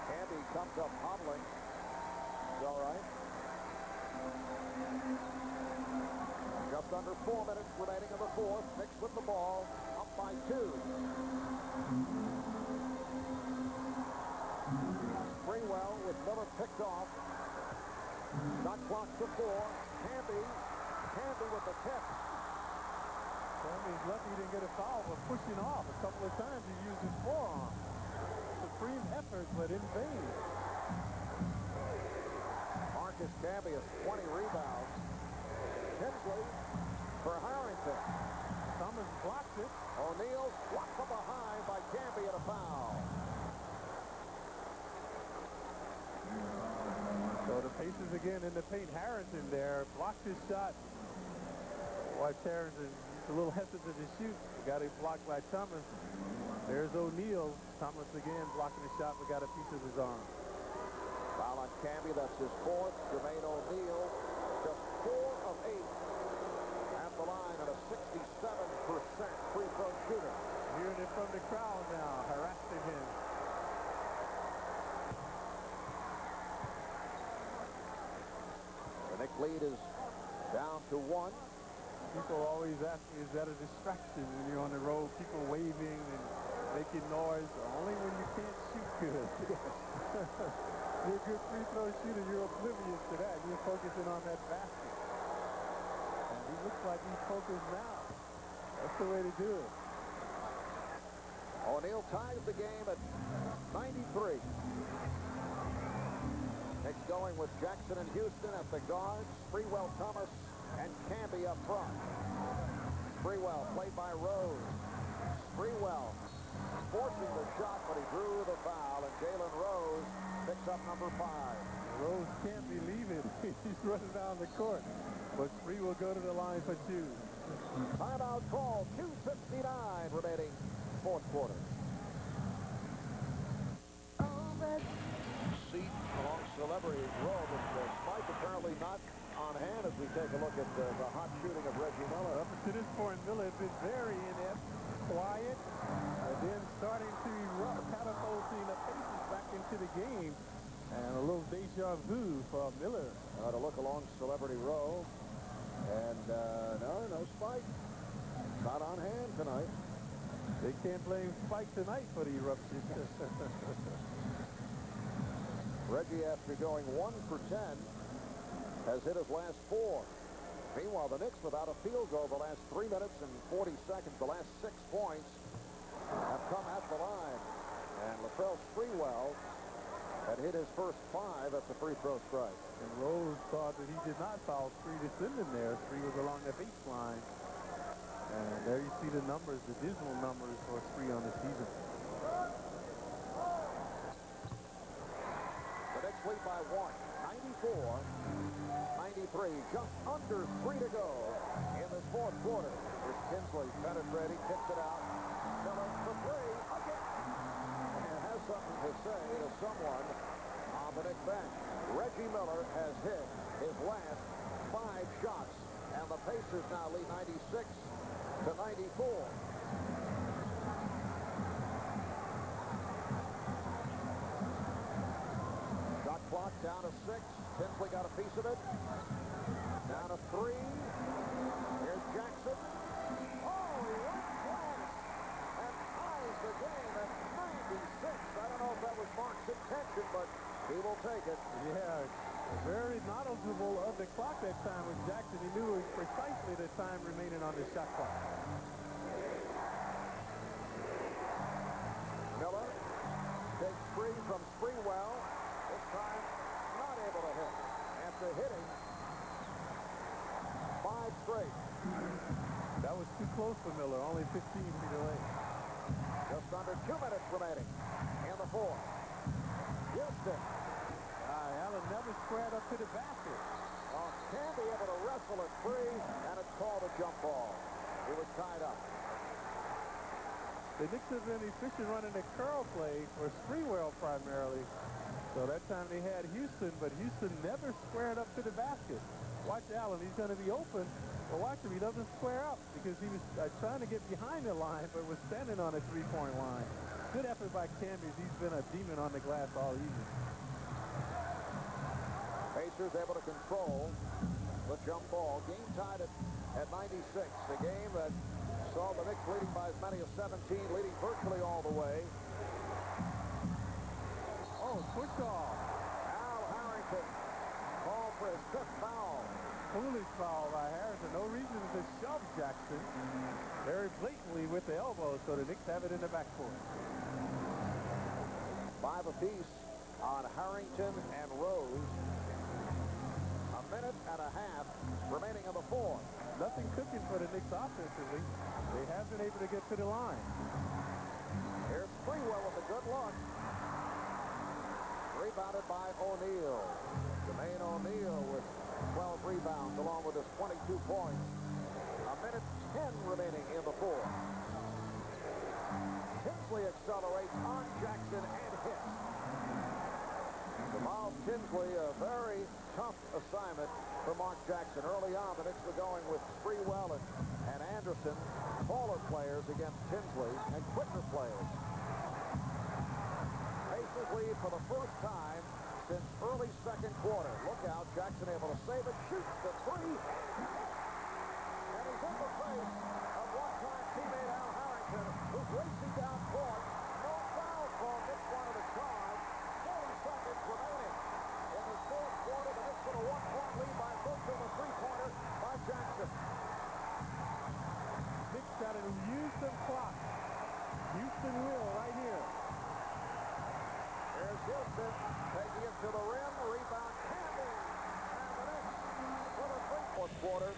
Canby comes up hobbling. He's all right. Just under 4 minutes remaining in the 4th. Knicks with the ball, up by 2. Sprewell with Miller picked off. Shot clock to 4. Canby with the tip. Canby's lucky he didn't get a foul for pushing off. A couple of times he used his forearm. Supreme effort, but in vain. Marcus Camby has 20 rebounds. Tinsley for Harrington. Thomas blocks it. O'Neal blocked from behind by Camby at a foul. So the Pacers again in the paint. Harrington there blocked his shot. Watch Harrington. He's a little hesitant to shoot. Got it blocked by Thomas. There's O'Neal. Thomas again blocking the shot, but got a piece of his arm. Foul on Camby. That's his 4th. Jermaine O'Neal just 4 of 8 at the line and a 67% free throw shooter. Hearing it from the crowd now, harassing him. The Knicks lead is down to 1. People always ask me, is that a distraction when you're on the road? People waving and making noise. Only when you can't shoot good. You're a good free throw shooter. You're oblivious to that. You're focusing on that basket. And he looks like he's focused now. That's the way to do it. O'Neal ties the game at 93. Knicks going with Jackson and Houston at the guards. Sprewell, Thomas, and Canby up front. Sprewell played by Rose. Sprewell forcing the shot, but he drew the foul, and Jalen Rose picks up number 5. Rose can't believe it. He's running down the court. But Spree will go to the line for 2. Timeout call. 2:59 remaining 4th quarter. Seat along Celebrity Row, but Spike apparently not on hand as we take a look at the hot shooting of Reggie Miller. Up to this point, Miller has been very inept, quiet, and then starting to erupt, catapulting the Pacers back into the game. And a little deja vu for Miller. To look along Celebrity Row. And no Spike. Not on hand tonight. They can't blame Spike tonight for the eruption. Reggie, after going 1 for 10, has hit his last 4. Meanwhile, the Knicks without a field goal the last 3 minutes and 40 seconds. The last 6 points have come at the line. And Latrell Sprewell had hit his first 5 at the free throw strike. And Rose thought that he did not foul Spree to send him there. Spree was along the baseline. And there you see the numbers, the dismal numbers for Spree on the season. The Knicks lead by 1, 94-93. Just under 3 to go in this fourth quarter. Here's Tinsley penetrating, kicks it out. Miller for 3 again. And has something to say to someone on the Knicks bench. Reggie Miller has hit his last 5 shots. And the Pacers now lead 96-94. Shot clock down to 6. Tinsley got a piece of it. Down to 3. Here's Jackson. Oh, he went glass and ties the game at 96. I don't know if that was Mark's intention, but he will take it. Yeah, very knowledgeable of the clock that time with Jackson. He knew precisely the time remaining on the shot clock. Miller takes free from Sprewell. This time not able to hit. After hitting 5 straight. That was too close for Miller, only 15 feet away. Just under 2 minutes remaining in the fourth. Houston. Allen never squared up to the basket. Can be able to wrestle it free, and it's called a jump ball. He was tied up. The Knicks have been efficient running the curl play for Sprewell primarily. So that time they had Houston, but Houston never squared up to the basket. Watch Allen, he's going to be open, but watch him, he doesn't square up because he was trying to get behind the line, but was standing on a three-point line. Good effort by Camby. He's been a demon on the glass all evening. Pacers able to control the jump ball. Game tied at 96. The game that saw the Knicks leading by as many as 17, leading virtually all the way. Oh, push off. Al Harrington called for his 5th foul. Foolish foul by Harrington. No reason to shove Jackson. Very blatantly with the elbow, so the Knicks have it in the backcourt. 5 apiece on Harrington and Rose. A minute and a half remaining in the fourth. Nothing cooking for the Knicks offensively. They have been able to get to the line. Here's Sprewell with a good look. Rebounded by O'Neal. Jermaine O'Neal with 12 rebounds along with his 22 points. A minute 10 remaining in the fourth. Tinsley accelerates on Jackson and hits. Jamaal Tinsley, a very tough assignment for Mark Jackson. Early on, the Knicks were going with Sprewell and Anderson, taller players against Tinsley, and quicker players. Pacers lead for the first time since early second quarter. Look out, Jackson able to save it, shoots the 3. And he's in the face of one-time teammate Al Harrington, who's racing down court. No foul call, Knicks wanted a charge. 40 seconds remaining. In the fourth quarter, the Knicks with a 1-point lead by virtue of a 3-pointer by Jackson. Knicks got to use some clock. Houston will right here. There's Houston taking it to the rim. Rebound Camby. And the Knicks for the fourth quarter.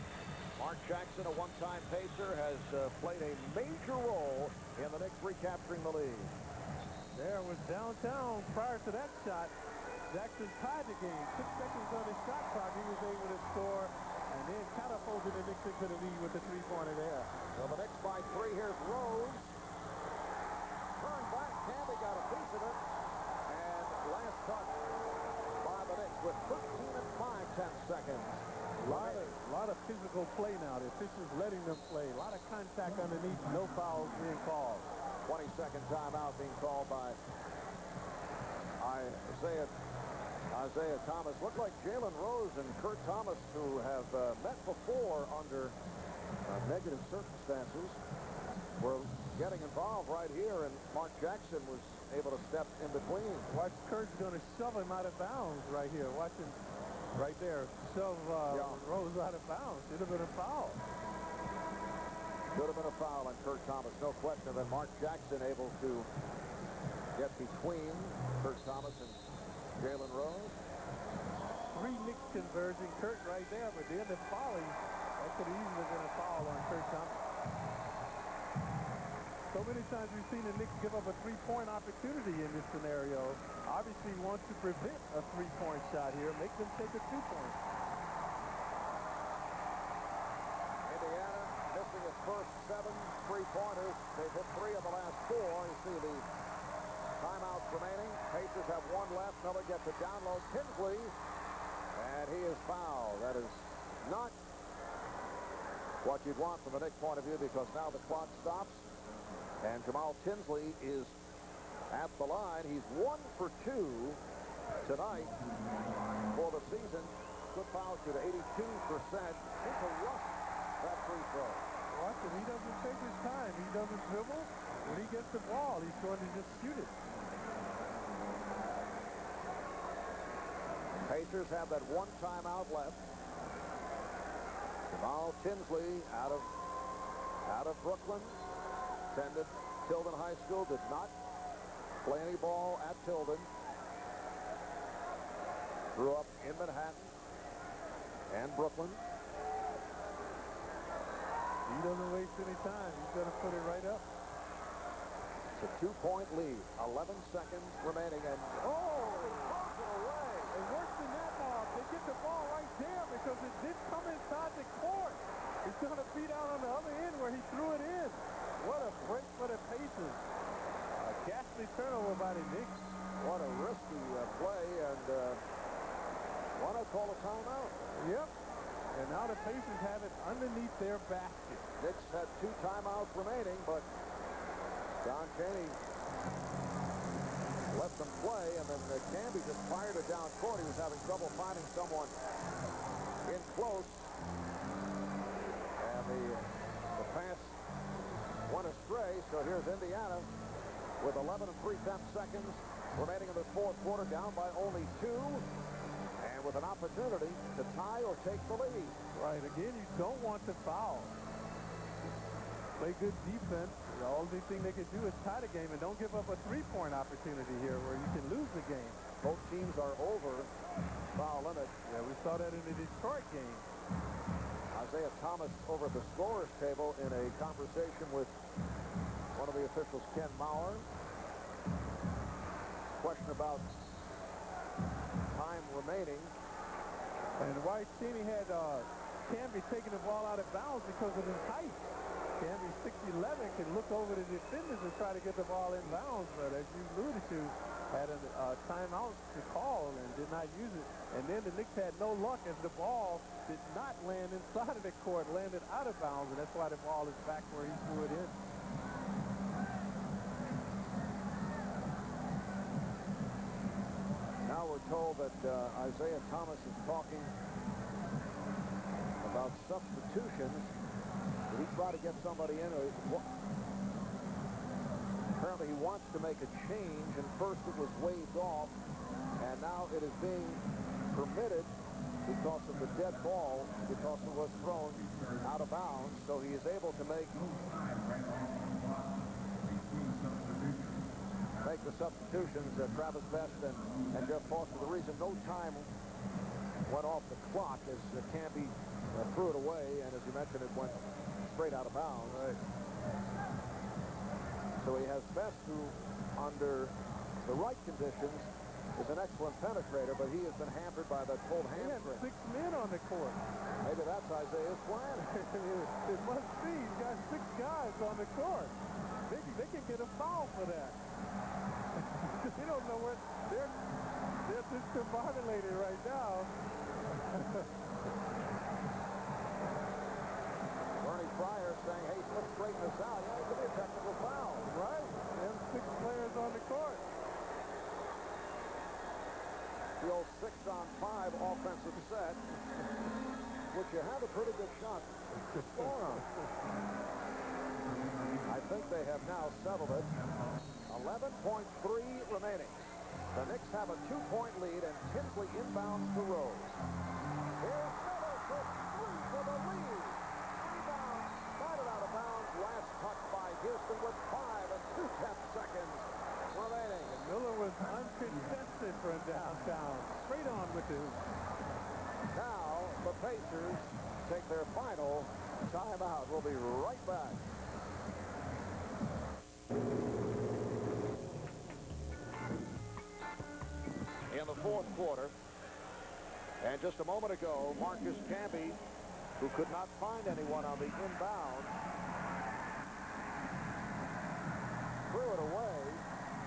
Mark Jackson, a one-time Pacer, has played a major role in the Knicks recapturing the lead. There was downtown prior to that shot. Jackson tied the game. 6 seconds on his shot clock. He was able to score and then catapulted the Knicks into the lead with the 3-pointer there. So the Knicks by 3. Here's Rose. Turn back. Camby got a piece of it. And last touch by the Knicks with 13 and 5/10 seconds. A lot of physical play now. The officials letting them play. A lot of contact underneath. No fouls being called. 20-second timeout being called by Isaiah Thomas. Looked like Jalen Rose and Kurt Thomas, who have met before under negative circumstances, were getting involved right here, and Mark Jackson was able to step in between. Watch, Kurt's going to shove him out of bounds right here. Watch him right there. Shove Rose out of bounds. Should have been a foul. Should have been a foul on Kurt Thomas. No question. Then Mark Jackson able to get between Kurt Thomas and Jalen Rose. 3 Knicks conversion. Kurt right there, but then the folly. That could easily have been a foul on Kurt Thomas. So many times we've seen the Knicks give up a 3-point opportunity in this scenario. Obviously wants to prevent a 3-point shot here. Make them take a 2-point. Indiana missing its first 7 3-pointers. They've hit 3 of the last 4. You see the timeouts remaining. Pacers have 1 left. Miller gets it down low. Tinsley. And he is fouled. That is not what you'd want from the Knicks point of view, because now the clock stops. And Jamaal Tinsley is at the line. He's 1 for 2 tonight for the season. Good foul shoot, 82%. Seems to rush that free throw. Watch him. He doesn't take his time. He doesn't dribble. When he gets the ball, he's going to just shoot it. Pacers have that 1 timeout left. Jamaal Tinsley out of Brooklyn. Attended Tilden High School. Did not play any ball at Tilden. Grew up in Manhattan and Brooklyn. He doesn't waste any time. He's going to put it right up. It's a 2-point lead. 11 seconds remaining, and he throws it away. And worse than that, Bob, they get the ball right there because it did come inside the court. He's going to beat out on the other end where he threw it in. What a break for the Pacers. A ghastly turnover by the Knicks. What a risky play, and why not call a timeout? Yep. And now the Pacers have it underneath their basket. Knicks had 2 timeouts remaining, but Don Chaney let them play, and then Camby just fired it down court. He was having trouble finding someone in close, and the pass went astray. So here's Indiana with 11 3/10 seconds remaining in the 4th quarter, down by only 2, and with an opportunity to tie or take the lead. Right, again, you don't want to foul. Play good defense. The only thing they can do is tie the game, and don't give up a 3-point opportunity here where you can lose the game. Both teams are over foul limit. Yeah, we saw that in the Detroit game. Isaiah Thomas over at the scorer's table in a conversation with one of the officials, Ken Maurer. Question about time remaining. And White Cheney had Camby taking the ball out of bounds because of his height. Camby 6'11", can look over the defenders and try to get the ball in bounds, but as you alluded to, had a timeout to call and did not use it. And then the Knicks had no luck as the ball did not land inside of the court, landed out of bounds, and that's why the ball is back where he threw it in. Now we're told that Isaiah Thomas is talking about substitutions. Did he try to get somebody in? Apparently he wants to make a change, and first it was waved off, and now it is being permitted because of the dead ball, because it was thrown out of bounds. So he is able to make the substitutions. Travis Best and Jeff Foster. The reason no time went off the clock as Camby threw it away, and as you mentioned, it went straight out of bounds. Right. So he has Best, who under the right conditions is an excellent penetrator, but he has been hampered by that pulled hamstring. He had 6 men on the court. Maybe that's Isaiah's plan. It must be. He's got 6 guys on the court. They can get a foul for that. They don't know what they're discombobulated right now. Bernie Fryer saying, hey, let's straighten this out. Yeah, it could be a technical foul. Right. They have 6 players on the court. The old 6-on-5 offensive set, which you have a pretty good shot to score on. I think they have now settled it. 11.3 remaining. The Knicks have a 2-point lead, and Tinsley inbounds to Rose. Here's Miller for 3 for the lead. Rebound, batted out of bounds. Last touch by Houston with 5 and 2/10 seconds remaining. And Miller was uncontested from downtown. Straight on with the hoop. Now the Pacers take their final timeout. We'll be right back. In the fourth quarter, and just a moment ago, Marcus Camby, who could not find anyone on the inbound, threw it away,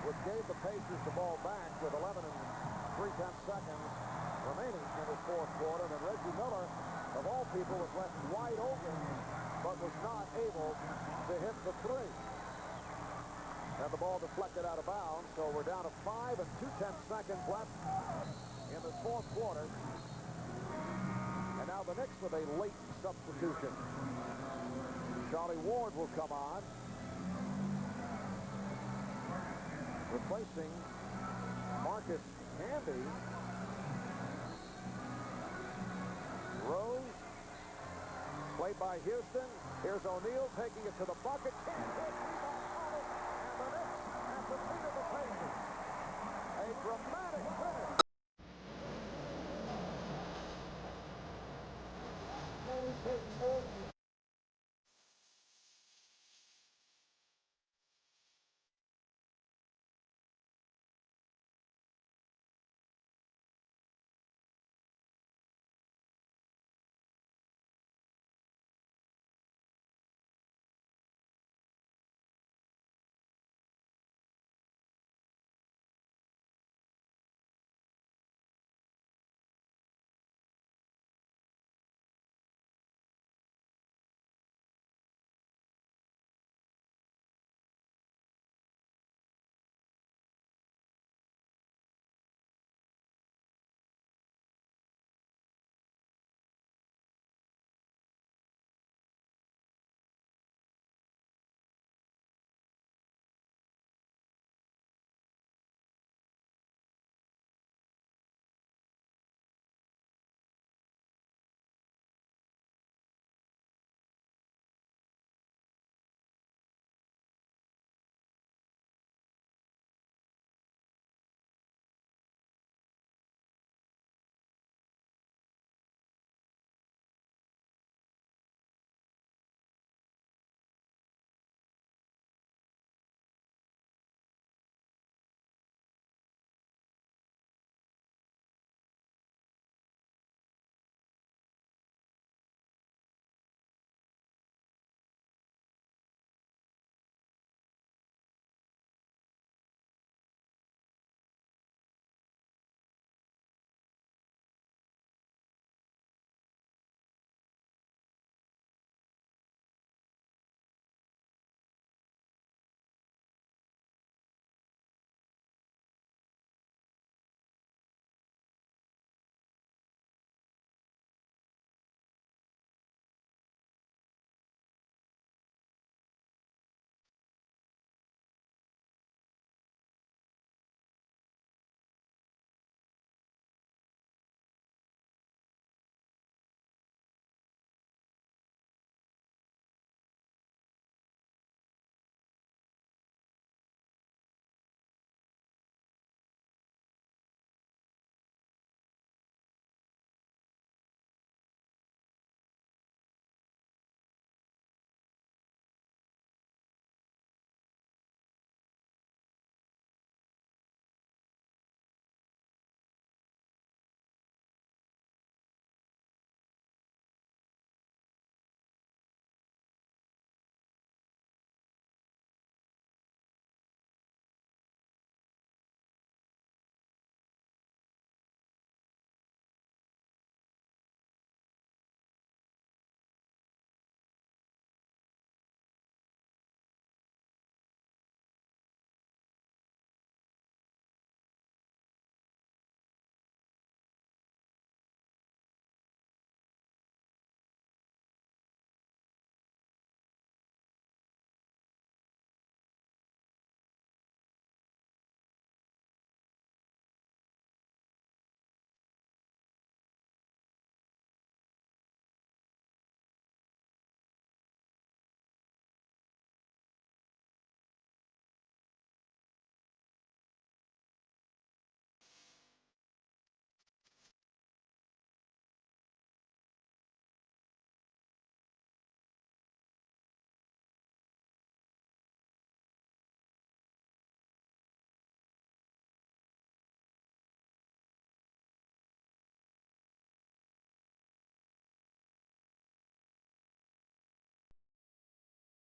which gave the Pacers the ball back with 11 and 3/10 seconds remaining in the fourth quarter. And Reggie Miller, of all people, was left wide open, but was not able to hit the three. And the ball deflected out of bounds, so we're down to 5 and 2/10 seconds left in the fourth quarter. And now the Knicks with a late substitution. Charlie Ward will come on, replacing Marcus Camby. Rose, played by Houston. Here's O'Neal taking it to the bucket. Can't hit. And the Knicks at the feet of the Pacers. A dramatic